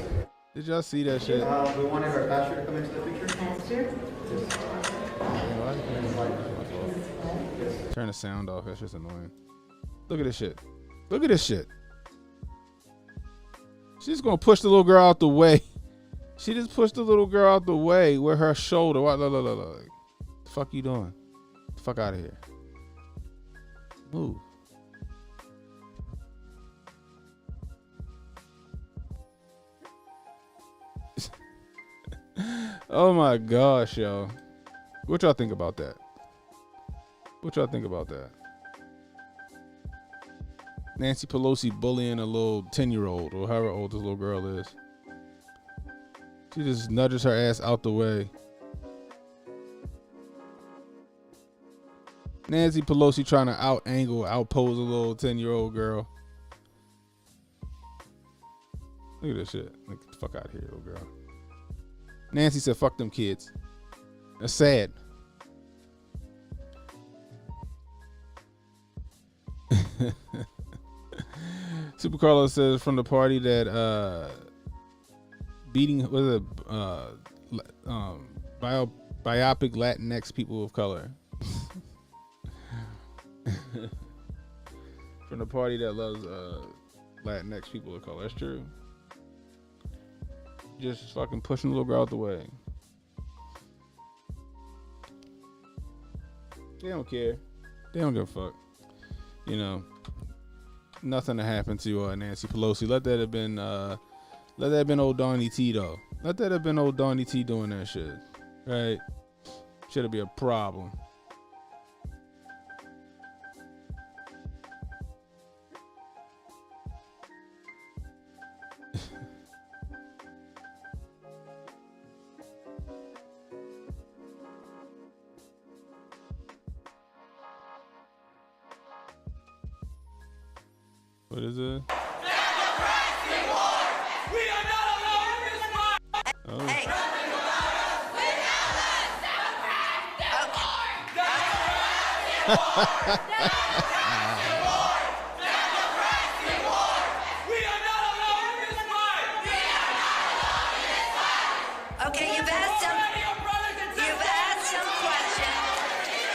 Did y'all see that shit? We wanted our pastor to come into the picture. Turn the sound off. That's just annoying. Look at this shit. Look at this shit. She's gonna push the little girl out the way. She just pushed the little girl out the way with her shoulder. What? Look. The fuck you doing? The fuck out of here. Move. Oh my gosh, yo. What y'all think about that? What y'all think about that? Nancy Pelosi bullying a little 10-year-old or however old this little girl is. She just nudges her ass out the way. Nancy Pelosi trying to outpose a little 10-year-old girl. Look at this shit. Get the fuck out of here, little girl. Nancy said, fuck them kids. That's sad. Super Carlos says from the party that beating biopic Latinx people of color. From the party that loves Latinx people of color. That's true. Just fucking pushing the little girl out the way. They don't care. They don't give a fuck. You know, nothing to happen to Nancy Pelosi. Let that have been old Donnie T though. Let that have been old Donnie T doing that shit. Right? Should've be a problem. What is it? Oh. Okay, you've asked some questions.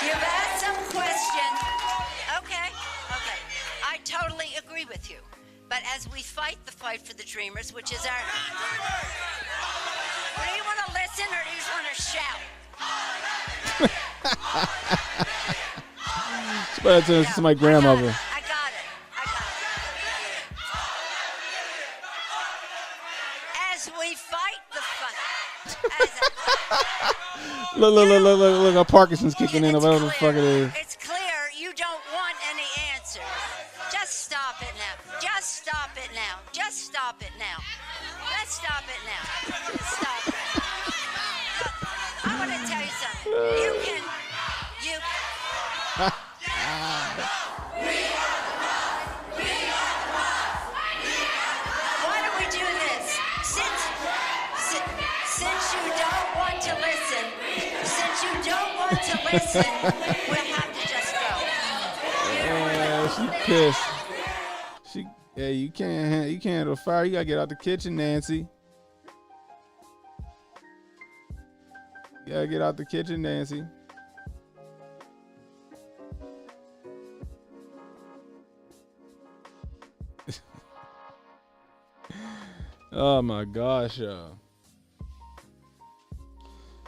You've asked some questions. Okay. I totally agree with you. But as we fight the fight for the Dreamers, which is our... Do you want to listen or do you just want to shout? But it's my grandmother. I got it. As we fight the fight... Look, our Parkinson's kicking in, or whatever the fuck it is. It's clear you don't want any answers. Just stop it now. Just stop it now. Just stop it now. Let's stop it now. Just stop it. I want to tell you something. Why do we do this? Since you don't want to listen, we'll have to just go. Yeah, she pissed. You can't handle fire. You gotta get out the kitchen, Nancy. You gotta get out the kitchen, Nancy. Oh my gosh, y'all.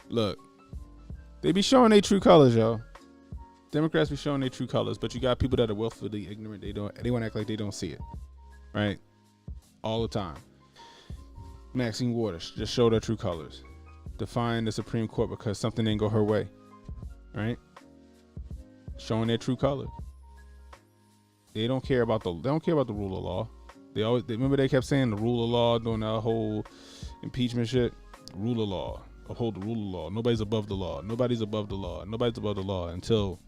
Look, they be showing their true colors, y'all. Democrats be showing their true colors, but you got people that are willfully ignorant. They want to act like they don't see it, right? All the time. Maxine Waters just showed her true colors, defying the Supreme Court because something didn't go her way, right? Showing their true colors. They don't care about the rule of law. Remember they kept saying the rule of law during that whole impeachment shit. Rule of law. Uphold the rule of law. Nobody's above the law. Nobody's above the law. Nobody's above the law until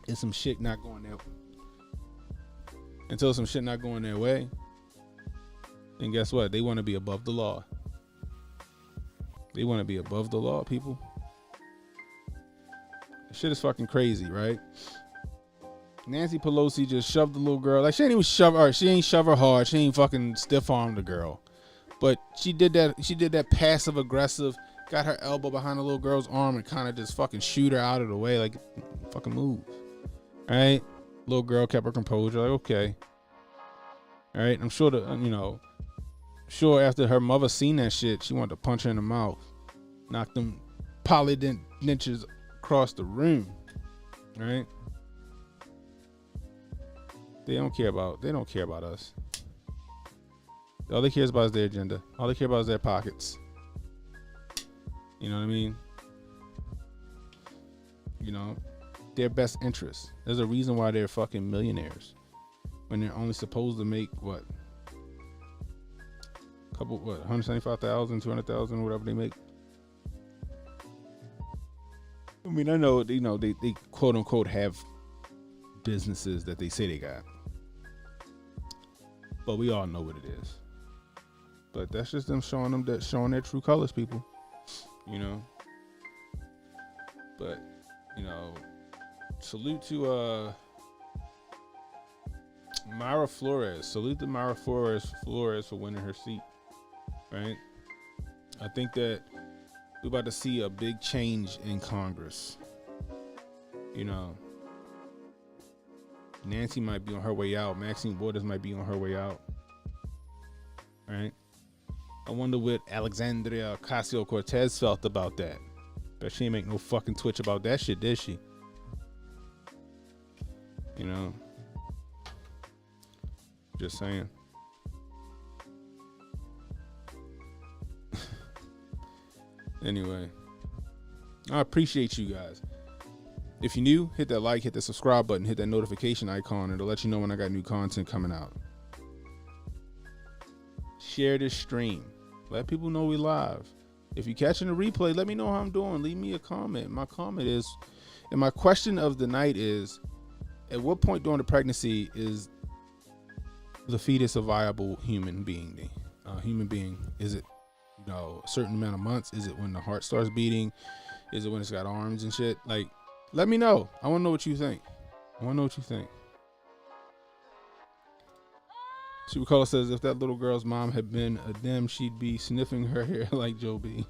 it's some shit not going their way. Until some shit not going their way. And guess what? They want to be above the law. They want to be above the law, people. This shit is fucking crazy, right? Nancy Pelosi just shoved the little girl. Like, she ain't even shove her. She ain't shove her hard. She ain't fucking stiff armed the girl. But she did that passive aggressive, got her elbow behind the little girl's arm and kind of just fucking shoot her out of the way. Like, fucking move. All right? Little girl kept her composure. Like, okay. All right? I'm sure sure after her mother seen that shit, she wanted to punch her in the mouth. Knock them polydentures across the room. All right? They don't care about us. All they care about is their agenda. All they care about is their pockets. You know what I mean? You know, their best interests. There's a reason why they're fucking millionaires when they're only supposed to make what? 175,000, 200,000, whatever they make. I mean, I know, they quote unquote have businesses that they say they got. But we all know what it is. But that's just them showing their true colors, people. You know. But, salute to Myra Flores. Salute to Myra Flores for winning her seat. Right? I think that we're about to see a big change in Congress. Nancy might be on her way out. Maxine Waters might be on her way out. Right? I wonder what Alexandria Ocasio-Cortez felt about that. But she ain't make no fucking twitch about that shit, did she? Just saying. Anyway, I appreciate you guys. If you're new, hit that like, hit that subscribe button, hit that notification icon. It'll let you know when I got new content coming out. Share this stream. Let people know we live. If you're catching the replay, let me know how I'm doing. Leave me a comment. My comment is, and my question of the night is, at what point during the pregnancy is the fetus a viable human being? Is it, a certain amount of months? Is it when the heart starts beating? Is it when it's got arms and shit? Like, Let me know. I want to know what you think. Supercaller says if that little girl's mom had been a Dem, she'd be sniffing her hair like Joe B.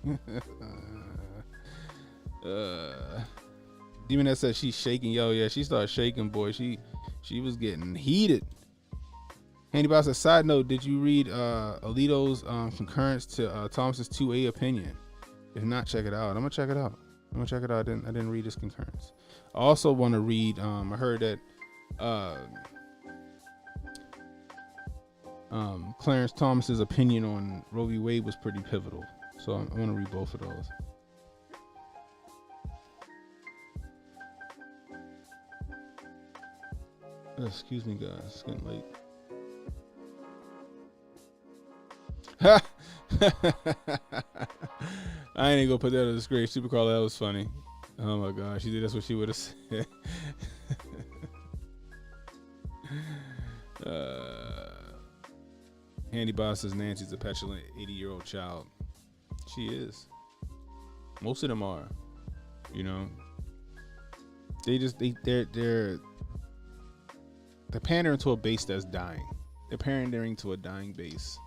Demonette says she's shaking. Yo, yeah, she started shaking, boy. She was getting heated. Handy Boss says, side note, did you read Alito's concurrence to Thomas's 2A opinion? If not, check it out. I'm gonna check it out. I didn't read his concurrence. I also want to read. I heard that Clarence Thomas's opinion on Roe v. Wade was pretty pivotal. So I want to read both of those. Excuse me, guys. It's getting late. I ain't gonna put that on the screen. Supercaller, that was funny. Oh my gosh, she did. That's what she would have said. Handy Boss says Nancy's a petulant 80-year-old child. She is. Most of them are. You know. They're pandering to a base that's dying. They're pandering to a dying base,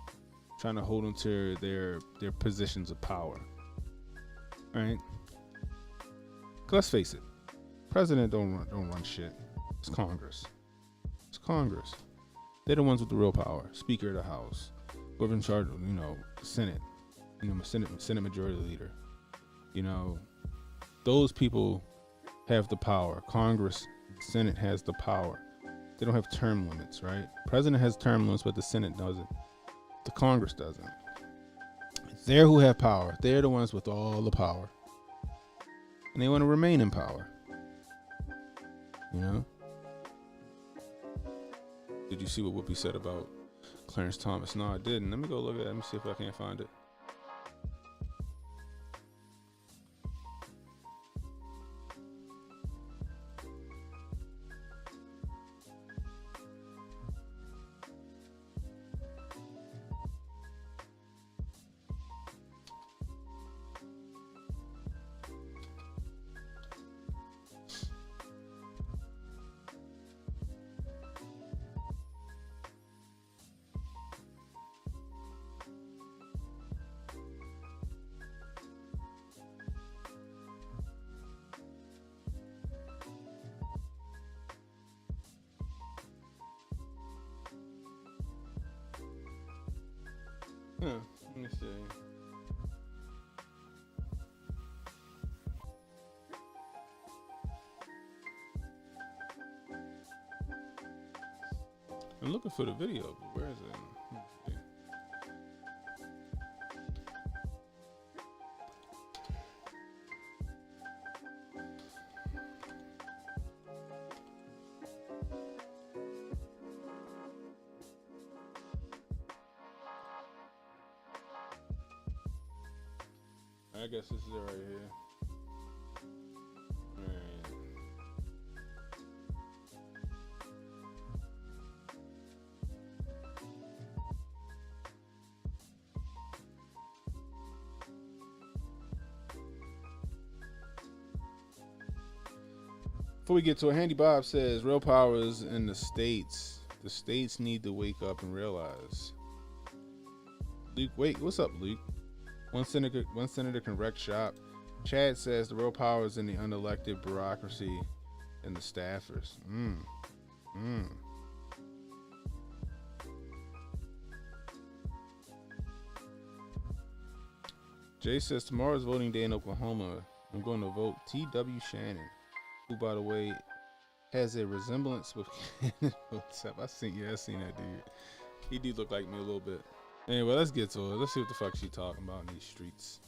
trying to hold them to their positions of power. All right. Let's face it, president don't run shit. It's Congress. They're the ones with the real power. Speaker of the House, whoever in charge of the Senate, Senate Majority Leader. Those people have the power. Congress, Senate has the power. They don't have term limits, right? President has term limits, but the Senate doesn't. The Congress doesn't. They're who have power. They're the ones with all the power. And they want to remain in power. Did you see what Whoopi said about Clarence Thomas? No, I didn't. Let me go look at it. Let me see if I can't find it. Let me see. I'm looking for the video, but where is it? Let me see. I guess this is it right here. Alright. Before we get to it, Handy Bob says real power is in the states. The states need to wake up and realize. Luke, wait, what's up, Luke? One senator can wreck shop. Chad says the real power is in the unelected bureaucracy and the staffers. Jay says tomorrow's voting day in Oklahoma. I'm going to vote T.W. Shannon, who, by the way, has a resemblance with Hotep. I seen that dude. He did look like me a little bit. Anyway, let's get to it. Let's see what the fuck she's talking about in these streets.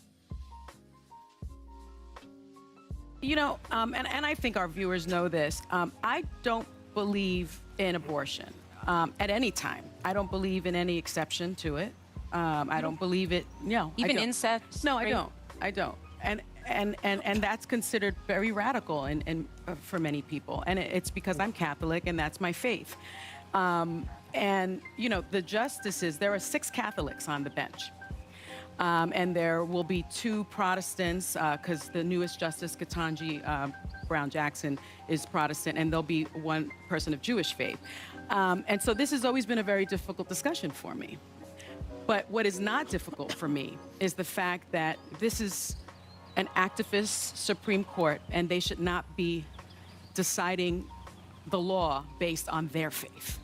And I think our viewers know this. I don't believe in abortion at any time. I don't believe in any exception to it. I don't believe it. No, even incest. No, I don't. And that's considered very radical and for many people. And it's because I'm Catholic and that's my faith. And the justices, there are 6 Catholics on the bench. And there will be 2 Protestants, because the newest Justice Ketanji Brown Jackson is Protestant, and there'll be 1 person of Jewish faith. And so this has always been a very difficult discussion for me. But what is not difficult for me is the fact that this is an activist Supreme Court, and they should not be deciding the law based on their faith.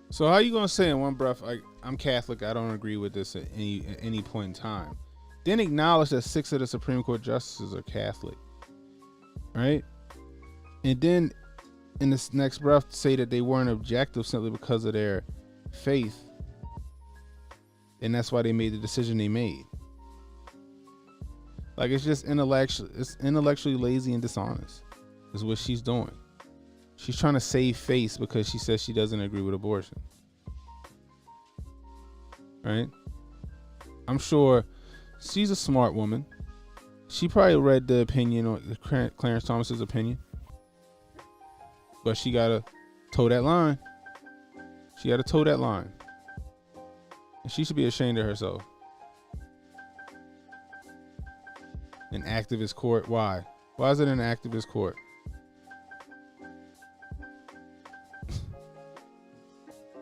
So how are you gonna say in one breath, like, I'm Catholic, I don't agree with this at any point in time, then acknowledge that 6 of the Supreme Court justices are Catholic, right? And then in this next breath say that they weren't objective simply because of their faith, and that's why they made the decision they made. Like, it's just intellectually lazy and dishonest is what she's doing. She's trying to save face because she says she doesn't agree with abortion. Right? I'm sure she's a smart woman. She probably read the opinion on Clarence Thomas's opinion. But she gotta toe that line. She gotta toe that line. And she should be ashamed of herself. An activist court? Why? Why is it an activist court?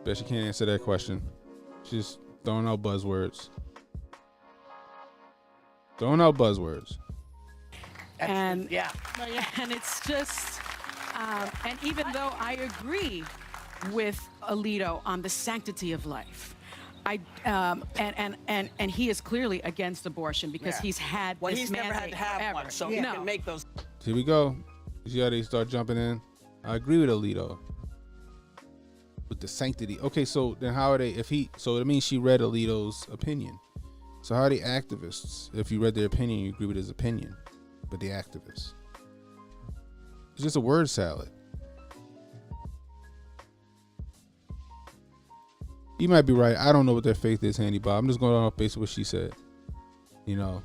Bet she can't answer that question. She's throwing out buzzwords. And and it's just, and even though I agree with Alito on the sanctity of life, and he is clearly against abortion because he's had this he's never had to have forever. one, so he can make those. Here we go. You see how they start jumping in? I agree with Alito. With the sanctity. Okay, so then how are they, so it means she read Alito's opinion. So how are they activists? If you read their opinion, you agree with his opinion. But the activists. It's just a word salad. You might be right. I don't know what their faith is, Handy Bob. I'm just going off based on what she said. You know.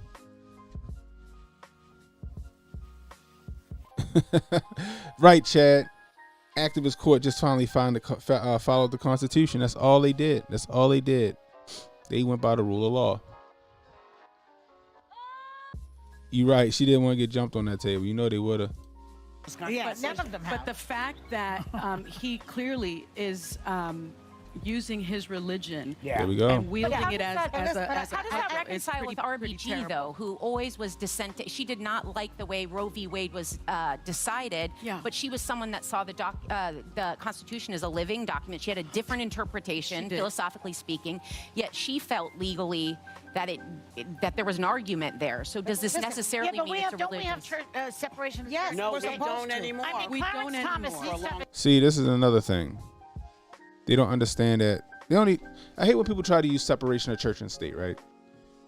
Right, Chad. Activist court just finally followed the Constitution. That's all they did. They went by the rule of law. You're right. She didn't want to get jumped on that table. You know they would have. But the fact that he clearly is using his religion There we go. and wielding it as a how does that it's reconcile with pretty RBG, terrible. though, who always was dissenting? She did not like the way Roe v. Wade was decided, but she was someone that saw the Constitution as a living document. She had a different interpretation, philosophically speaking, yet she felt legally that there was an argument there. So does this necessarily mean it's a religion? Don't we have church, separation of Yes, church? no, We're we supposed don't to. anymore. I mean, We Clarence don't Thomas, anymore. See, this is another thing. They don't understand that. I hate when people try to use separation of church and state, right?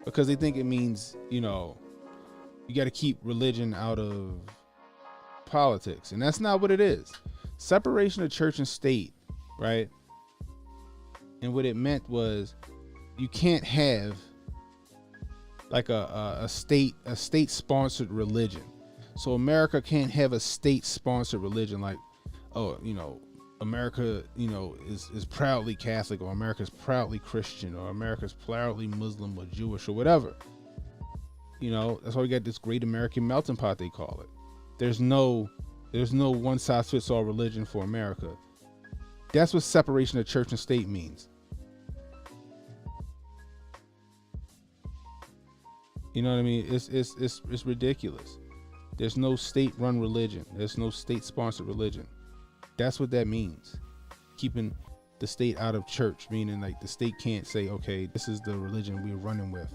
Because they think it means, you got to keep religion out of politics. And that's not what it is. Separation of church and state, right? And what it meant was you can't have like a state sponsored religion. So America can't have a state sponsored religion like, America, is proudly Catholic, or America's proudly Christian, or America's proudly Muslim or Jewish or whatever. That's why we got this great American melting pot, they call it. There's no one size fits all religion for America. That's what separation of church and state means. You know what I mean? It's ridiculous. There's no state-run religion. There's no state-sponsored religion. That's what that means. Keeping the state out of church, meaning like the state can't say, okay, this is the religion we're running with.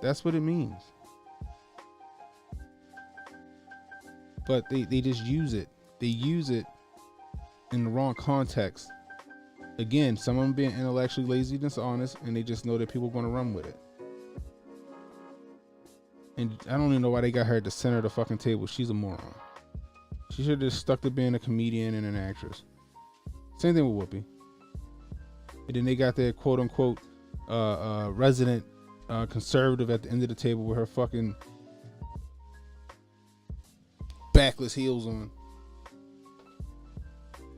That's what it means. But they just use it. They use it in the wrong context. Again, some of them being intellectually lazy and dishonest, and they just know that people are going to run with it. And I don't even know why they got her at the center of the fucking table. She's a moron. She should have just stuck to being a comedian and an actress. Same thing with Whoopi. And then they got their quote unquote resident conservative at the end of the table with her fucking backless heels on.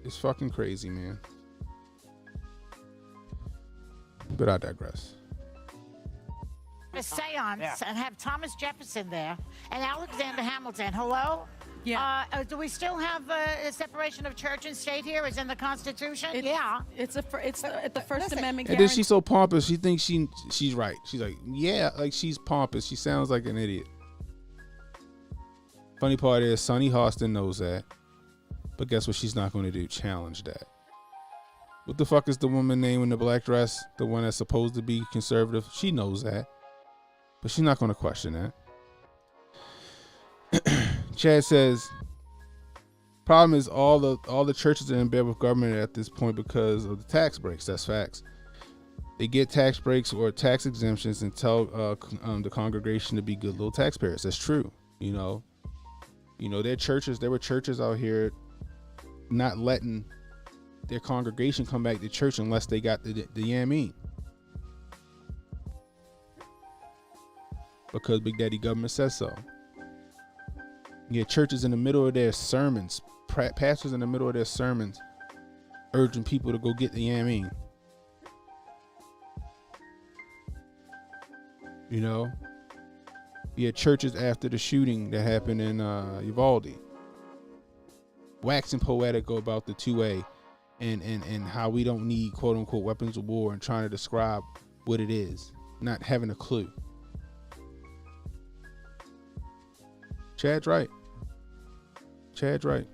It's fucking crazy, man. But I digress. A seance and have Thomas Jefferson there and Alexander Hamilton. Hello? Yeah. Do we still have a separation of church and state here? Is in the Constitution? It's the First Amendment. And then she's so pompous. She thinks she's right. She's like, yeah, like she's pompous. She sounds like an idiot. Funny part is Sonny Hostin knows that, but guess what? She's not going to do? Challenge that. What the fuck is the woman name in the black dress? The one that's supposed to be conservative. She knows that. But she's not going to question that. Chad says, problem is all the churches are in bed with government at this point because of the tax breaks. That's facts. They get tax breaks or tax exemptions and tell the congregation to be good little taxpayers. That's true. You know, there were churches out here not letting their congregation come back to church unless they got the Yamin. Because Big Daddy government says so. You get churches in the middle of their sermons, pastors in the middle of their sermons, urging people to go get the Yamin. You know, you had churches after the shooting that happened in Uvalde, waxing poetic about the 2A and how we don't need quote unquote weapons of war and trying to describe what it is, not having a clue. Chad's right. Chad's right.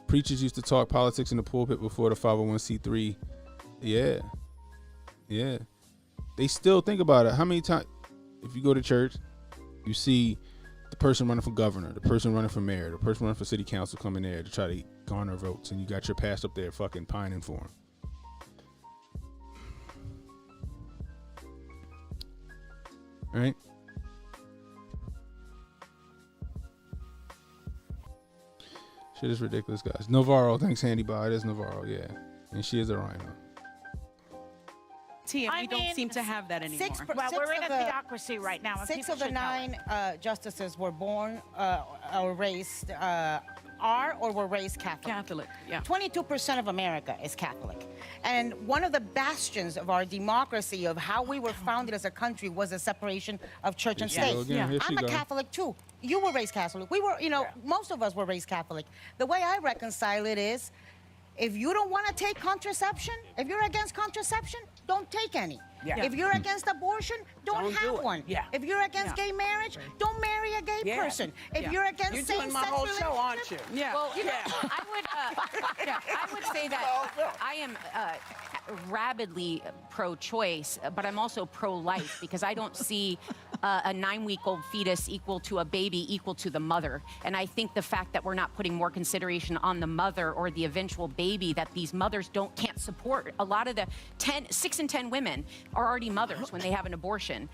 Preachers used to talk politics in the pulpit before the 501c3. Yeah. They still think about it. How many times, if you go to church, you see the person running for governor, the person running for mayor, the person running for city council coming there to try to garner votes, and you got your pastor up there fucking pining for him. Right? Shit is ridiculous, guys. Navarro, thanks, Handy Bar. It is Navarro, yeah. And she is a rhino. We don't seem to have that anymore. Well, we're in a theocracy right now. And 6 of the 9 justices were born or raised or were raised Catholic. Catholic, yeah. 22% of America is Catholic. And one of the bastions of our democracy, of how we were founded as a country, was a separation of church and state. I'm a Catholic too. You were raised Catholic. We were, most of us were raised Catholic. The way I reconcile it is, if you don't want to take contraception, if you're against contraception, don't take any. Yeah. If you're against abortion, don't have do one. Yeah. If you're against gay marriage, don't marry a gay person. If you're against you're same-sex doing my whole show, aren't you? Yeah. Well, I would say that I am rabidly pro-choice, but I'm also pro-life because I don't see a 9-week-old fetus equal to a baby equal to the mother. And I think the fact that we're not putting more consideration on the mother or the eventual baby, that these mothers can't support. A lot of the 6 in 10 women are already mothers when they have an abortion.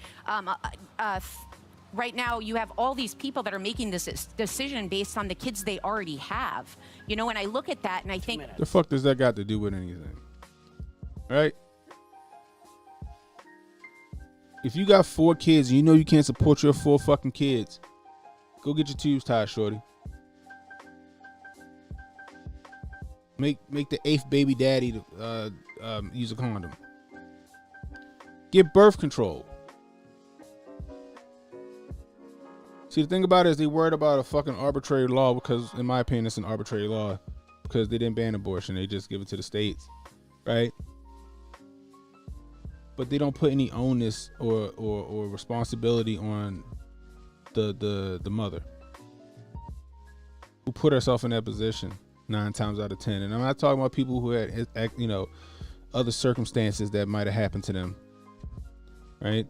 Right now, you have all these people that are making this decision based on the kids they already have. And I look at that and I think, the fuck does that got to do with anything? Right? If you got 4 kids and you know you can't support your 4 fucking kids, go get your tubes tied, shorty. Make the 8th baby daddy to use a condom. Get birth control. See, the thing about it is they worried about a fucking arbitrary law because, in my opinion, it's an arbitrary law because they didn't ban abortion. They just give it to the states, right? But they don't put any onus or responsibility on the mother who put herself in that position 9 times out of 10. And I'm not talking about people who had, other circumstances that might have happened to them, right?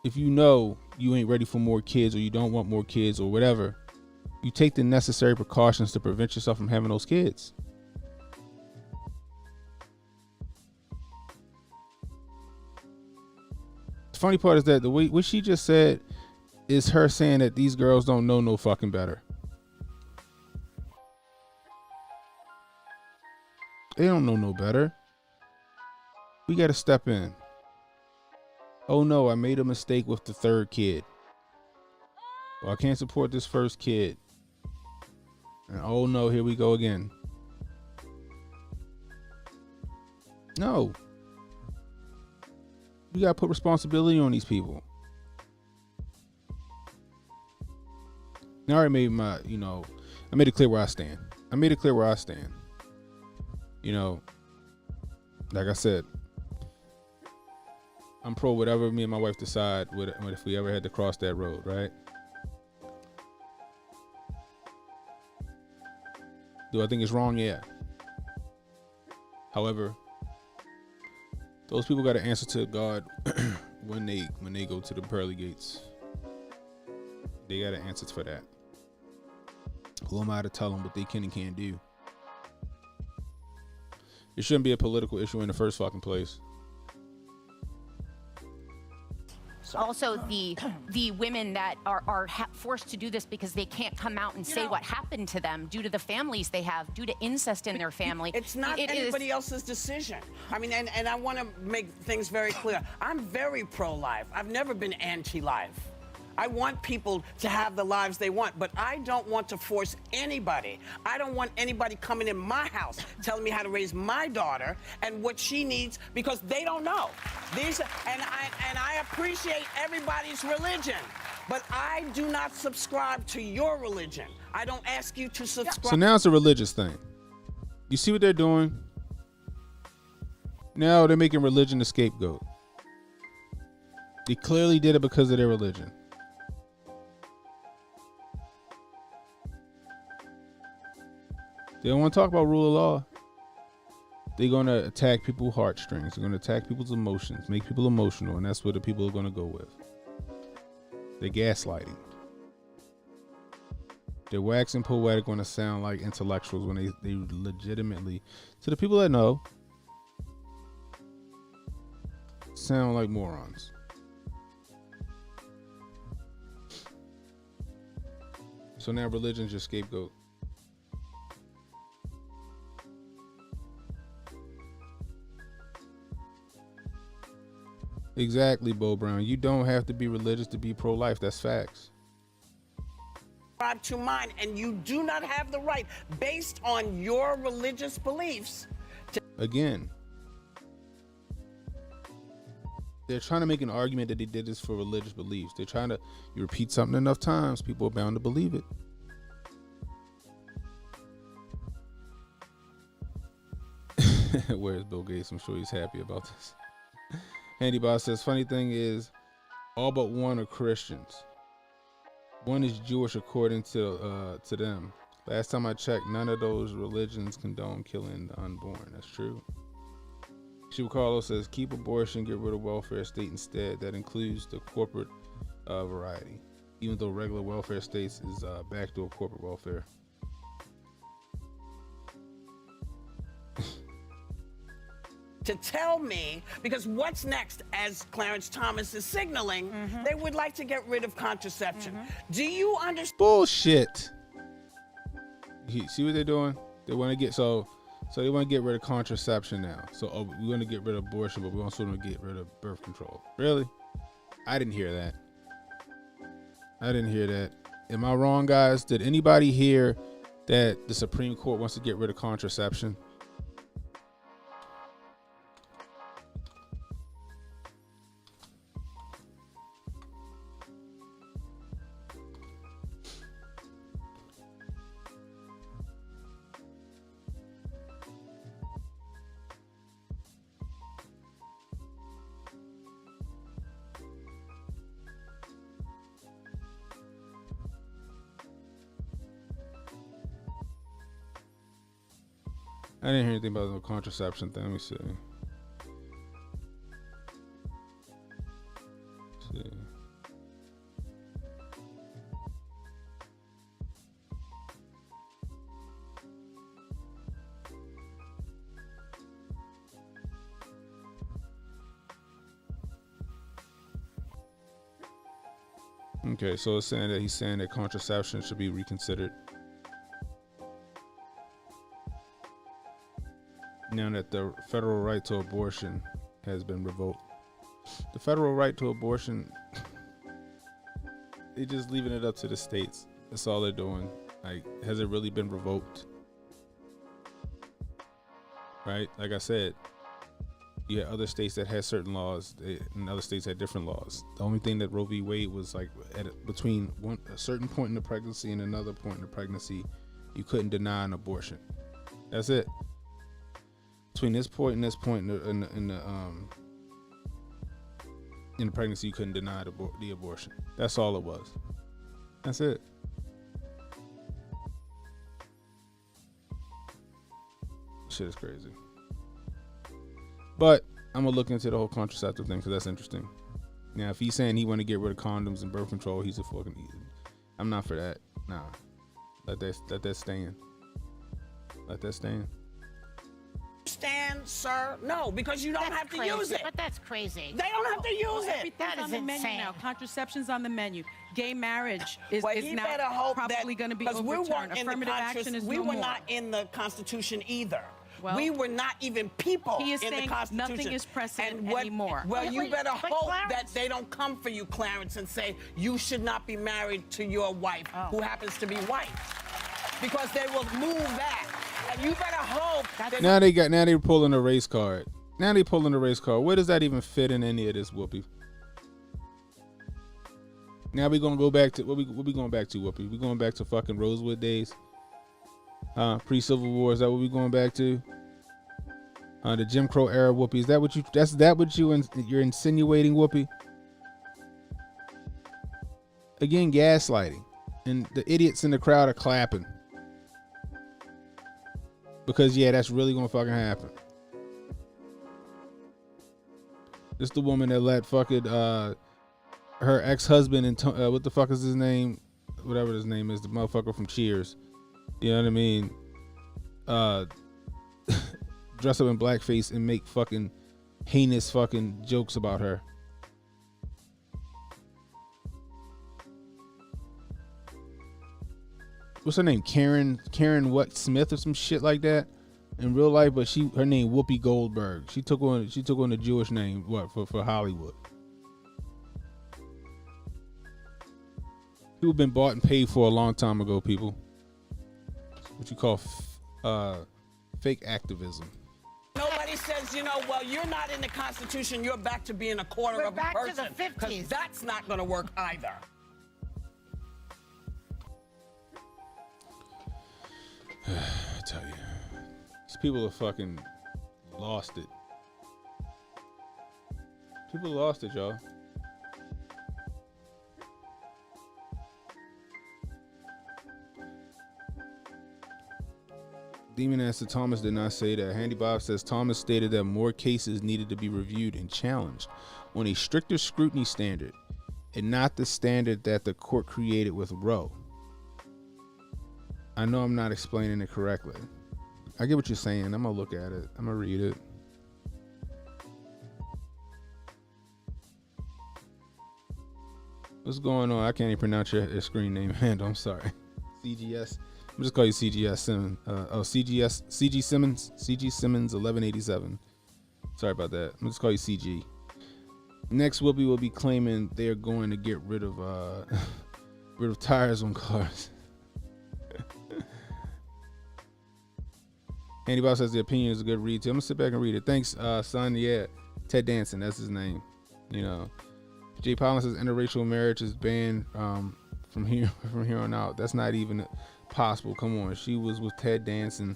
If you know you ain't ready for more kids or you don't want more kids or whatever, you take the necessary precautions to prevent yourself from having those kids. The funny part is that the way what she just said is her saying that these girls don't know no fucking better. They don't know no better. We got to step in. Oh no, I made a mistake with the third kid. Well, I can't support this first kid. And oh no, here we go again. No. You gotta put responsibility on these people. Now I already made my, I made it clear where I stand. Like I said, I'm pro whatever me and my wife decide if we ever had to cross that road, right? Do I think it's wrong? Yeah. However, those people got to answer to God when they go to the pearly gates. They got to answer for that. Who am I to tell them what they can and can't do? It shouldn't be a political issue in the first fucking place. Also, the women that are forced to do this because they can't come out and say what happened to them due to the families they have, due to incest in their family. It's not anybody else's decision. I mean, and I want to make things very clear. I'm very pro-life. I've never been anti-life. I want people to have the lives they want, but I don't want to force anybody. I don't want anybody coming in my house telling me how to raise my daughter and what she needs because they don't know. I appreciate everybody's religion, but I do not subscribe to your religion. I don't ask you to subscribe. So now it's a religious thing. You see what they're doing? Now they're making religion the scapegoat. They clearly did it because of their religion. They don't want to talk about rule of law. They're going to attack people's heartstrings. They're going to attack people's emotions, make people emotional, and that's what the people are going to go with. They're gaslighting. They're waxing poetic when they sound like intellectuals when they legitimately, to the people that know, sound like morons. So now religion's your scapegoat. Exactly, Bo Brown. You don't have to be religious to be pro-life. That's facts. Subscribe to mine, and you do not have the right, based on your religious beliefs. Again, they're trying to make an argument that they did this for religious beliefs. They're trying to, you repeat something enough times, people are bound to believe it. Where's Bill Gates? I'm sure he's happy about this. Handy Boss says, funny thing is, all but one are Christians. One is Jewish according to them. Last time I checked, none of those religions condone killing the unborn. That's true. Shiva Carlos says, keep abortion, get rid of welfare state instead. That includes the corporate variety. Even though regular welfare states is backdoor corporate welfare. To tell me, because what's next, as Clarence Thomas is signaling, they would like to get rid of contraception. Do you understand? Bullshit. See what they're doing? They want to get so they want to get rid of contraception now. So we want to get rid of abortion, but we also want to get rid of birth control. Really? I didn't hear that. Am I wrong, guys? Did anybody hear that the Supreme Court wants to get rid of contraception? I didn't hear anything about the contraception thing. Let me see. Okay, so it's saying that he's saying that contraception should be reconsidered. Now that the federal right to abortion has been revoked. The federal right to abortion, they're just leaving it up to the states. That's all they're doing. Like, has it really been revoked? Right? Like I said, you had other states that had certain laws, and other states had different laws. The only thing that Roe v. Wade was like, between a certain point in the pregnancy and another point in the pregnancy, you couldn't deny an abortion. That's it. Between this point and this point in the pregnancy, you couldn't deny the abortion. That's all it was. That's it. Shit is crazy. But I'm gonna look into the whole contraceptive thing because that's interesting. Now, if he's saying he want to get rid of condoms and birth control, he's a fucking idiot. I'm not for that. Nah, let that stand. Let that stand. Stand, sir? No, because you don't have to use it. But that's crazy. They don't have to use it. Everything's on the menu now. Contraception's on the menu. Gay marriage is now probably going to be overturned. Affirmative action is no more. We were not in the Constitution either. Well, we were not even people he is in saying the Constitution. Nothing is precedent anymore. Well, you better hope that they don't come for you, Clarence, and say you should not be married to your wife who happens to be white, because they will move that. And you better hope that now they're pulling a race card. Now they pulling a race card. Where does that even fit in any of this, Whoopi? Now we gonna go back to what we going back to, Whoopi? We going back to fucking Rosewood days? Pre-Civil War, is that what we going back to? The Jim Crow era, Whoopi. Is that what you're insinuating, Whoopi? Again, gaslighting. And the idiots in the crowd are clapping. Because yeah, that's really gonna fucking happen. This the woman that let fucking her ex-husband and what the fuck is his name? Whatever his name is, the motherfucker from Cheers. You know what I mean? Dress up in blackface and make fucking heinous fucking jokes about her. What's her name? Karen what Smith or some shit like that in real life, but her name Whoopi Goldberg. She took on the Jewish name for Hollywood. People been bought and paid for a long time ago, people. What you call fake activism. Nobody says, well, you're not in the Constitution, you're back to being a quarter of a person. We're back to the 50s. That's not going to work either. I tell you, these people are fucking lost it. People lost it, y'all. Demon Answer Thomas did not say that. Handy Bob says Thomas stated that more cases needed to be reviewed and challenged on a stricter scrutiny standard and not the standard that the court created with Roe. I know I'm not explaining it correctly. I get what you're saying. I'm gonna look at it. I'm gonna read it. What's going on? I can't even pronounce your screen name, man. I'm sorry. CGS. I'm just call you CGS Simmons. CG Simmons 1187. Sorry about that. I'm just call you CG. Next, Whoopi will be claiming they're going to get rid of tires on cars. Andy Bob says the opinion is a good read too. I'm gonna sit back and read it. Thanks, son. Yeah, Ted Danson, that's his name. Jay Collins says interracial marriage is banned from here on out. That's not even possible. Come on, she was with Ted Danson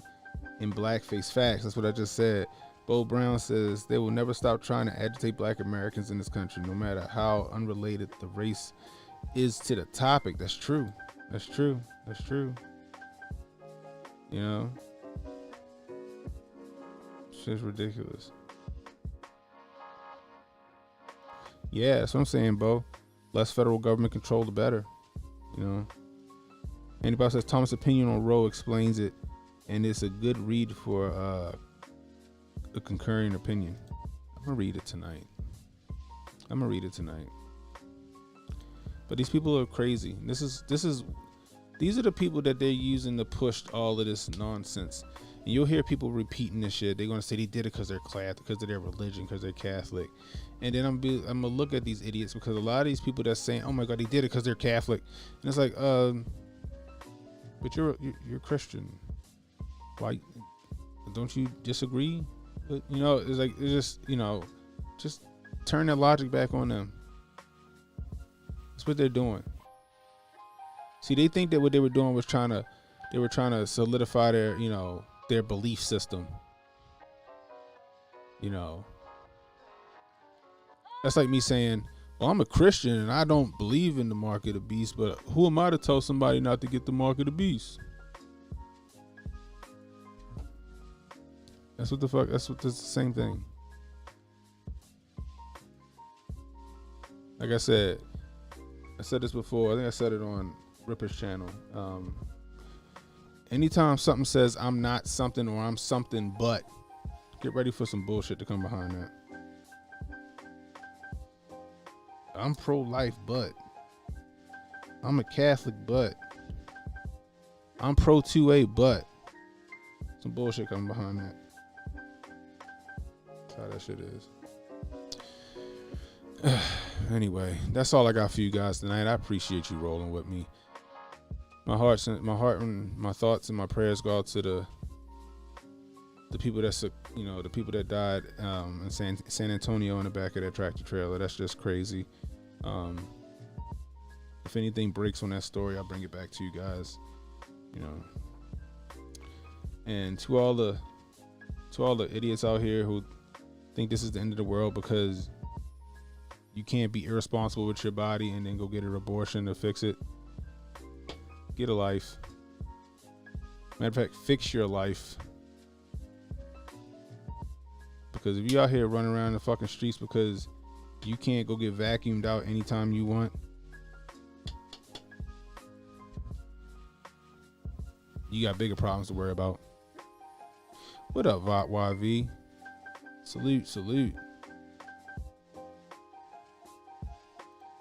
in blackface. Facts. That's what I just said. Bo Brown says they will never stop trying to agitate black Americans in this country, no matter how unrelated the race is to the topic. That's true. That's true. That's true. Shit's ridiculous. Yeah, that's what I'm saying, Bo. Less federal government control, the better. Anybody says Thomas' opinion on Roe explains it, and it's a good read for a concurring opinion. I'm gonna read it tonight. But these people are crazy. This is These are the people that they're using to push all of this nonsense. And you'll hear people repeating this shit. They're gonna say they did it because they're Catholic, because of their religion, because they're Catholic. And then I'm gonna look at these idiots, because a lot of these people that's saying, "Oh my God, they did it because they're Catholic," and it's like, but you're Christian. Why? Don't you disagree? But, you know, it's like, it's just, you know, just turn that logic back on them. That's what they're doing. See, they think that what they were doing was trying to solidify their, you know, their belief system. You know, that's like me saying, well, I'm a Christian and I don't believe in the mark of the beast, but who am I to tell somebody not to get the mark of the beast? That's the same thing. Like I said this before. I think I said it on Ripper's channel. Anytime something says I'm not something or I'm something but, get ready for some bullshit to come behind that. I'm pro-life, but I'm a Catholic, but I'm pro-2A, but some bullshit coming behind that. That's how that shit is. Anyway, that's all I got for you guys tonight. I appreciate you rolling with me. My heart and my thoughts and my prayers go out to the people that's, you know, the people that died in San Antonio in the back of that tractor trailer. That's just crazy. If anything breaks on that story, I'll bring it back to you guys. You know, and to all the idiots out here who think this is the end of the world because you can't be irresponsible with your body and then go get an abortion to fix it. Get a life. Matter of fact, fix your life. Because if you out here running around the fucking streets because you can't go get vacuumed out anytime you want, you got bigger problems to worry about. What up, YV? Salute.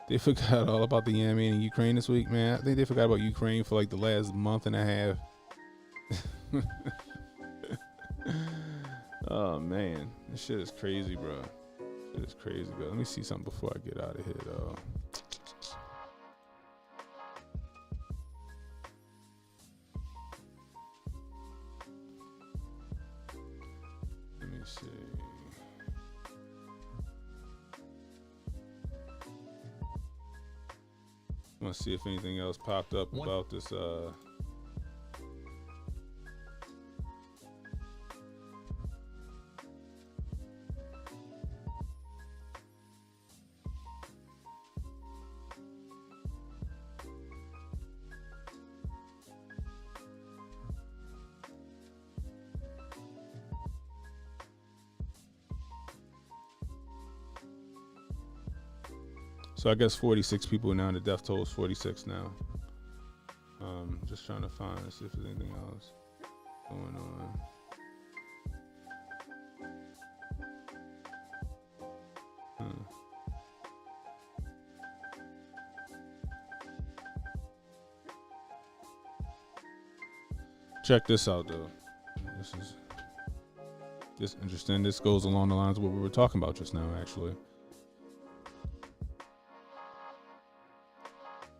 They forgot all about the Yemen and Ukraine this week, man. I think they forgot about Ukraine for like the last month and a half. Oh man, this shit is crazy, bro. Shit is crazy, bro. Let me see something before I get out of here, though. Let me see. I'm gonna see if anything else popped up about this. So I guess 46 people now. The death toll is 46 now. Just trying to find and see if there's anything else going on. Check this out, though. This is interesting. This goes along the lines of what we were talking about just now, actually.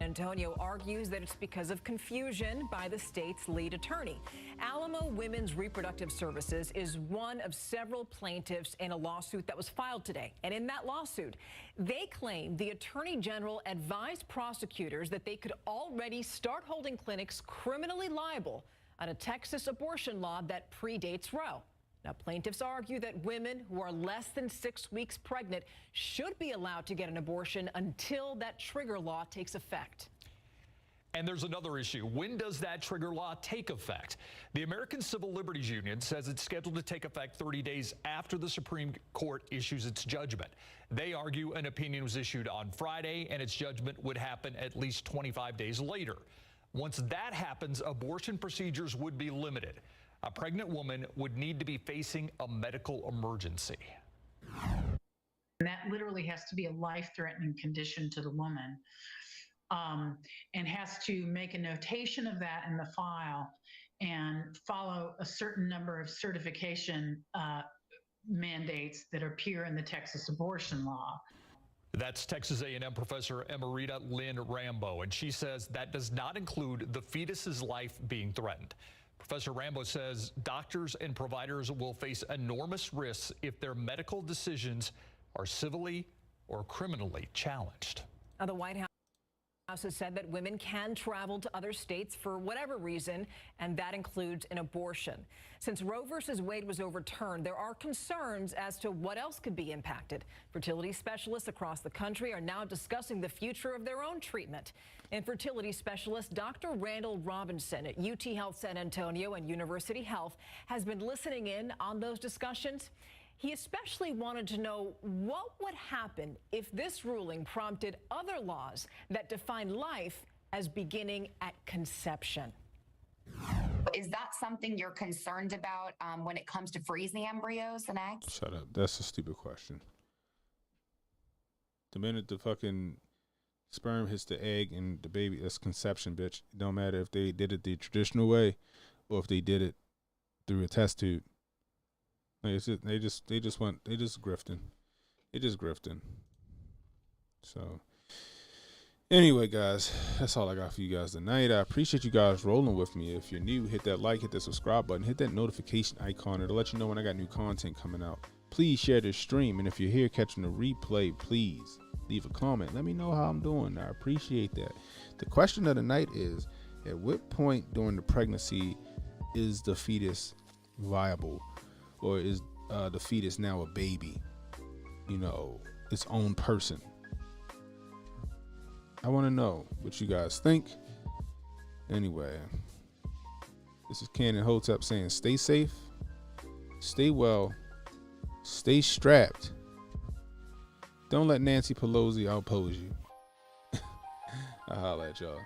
Antonio argues that it's because of confusion by the state's lead attorney. Alamo Women's Reproductive Services is one of several plaintiffs in a lawsuit that was filed today. And in that lawsuit, they claim the attorney general advised prosecutors that they could already start holding clinics criminally liable on a Texas abortion law that predates Roe. Now, plaintiffs argue that women who are less than 6 weeks pregnant should be allowed to get an abortion until that trigger law takes effect. And there's another issue. When does that trigger law take effect? The American Civil Liberties Union says it's scheduled to take effect 30 days after the Supreme Court issues its judgment. They argue an opinion was issued on Friday and its judgment would happen at least 25 days later. Once that happens, abortion procedures would be limited. A pregnant woman would need to be facing a medical emergency. That literally has to be a life-threatening condition to the woman. and has to make a notation of that in the file and follow a certain number of certification mandates that appear in the Texas abortion law. That's Texas A&M professor Emerita Lynn Rambo, and she says that does not include the fetus's life being threatened. Professor Rambo says doctors and providers will face enormous risks if their medical decisions are civilly or criminally challenged. Now, the White House has said that women can travel to other states for whatever reason, and that includes an abortion. Since Roe versus Wade was overturned, there are concerns as to what else could be impacted. Fertility specialists across the country are now discussing the future of their own treatment. Infertility specialist Dr. Randall Robinson at UT Health San Antonio and University Health has been listening in on those discussions. He especially wanted to know what would happen if this ruling prompted other laws that define life as beginning at conception. Is that something you're concerned about when it comes to freezing embryos and eggs? Shut up. That's a stupid question. The minute the fucking sperm hits the egg and the baby, that's conception, bitch. It don't matter if they did it the traditional way or if they did it through a test tube. Like they just grifting. They just grifting. So anyway, guys, that's all I got for you guys tonight. I appreciate you guys rolling with me. If you're new, hit that like, hit that subscribe button, hit that notification icon. It'll let you know when I got new content coming out. Please share this stream, and if you're here catching the replay, please leave a comment. Let me know how I'm doing. I appreciate that. The question of the night is, at what point during the pregnancy is the fetus viable? Or is the fetus now a baby, its own person? I want to know what you guys think. Anyway, this is Ken and Hotep saying stay safe, stay well, stay strapped. Don't let Nancy Pelosi outpose you. I'll holla at y'all.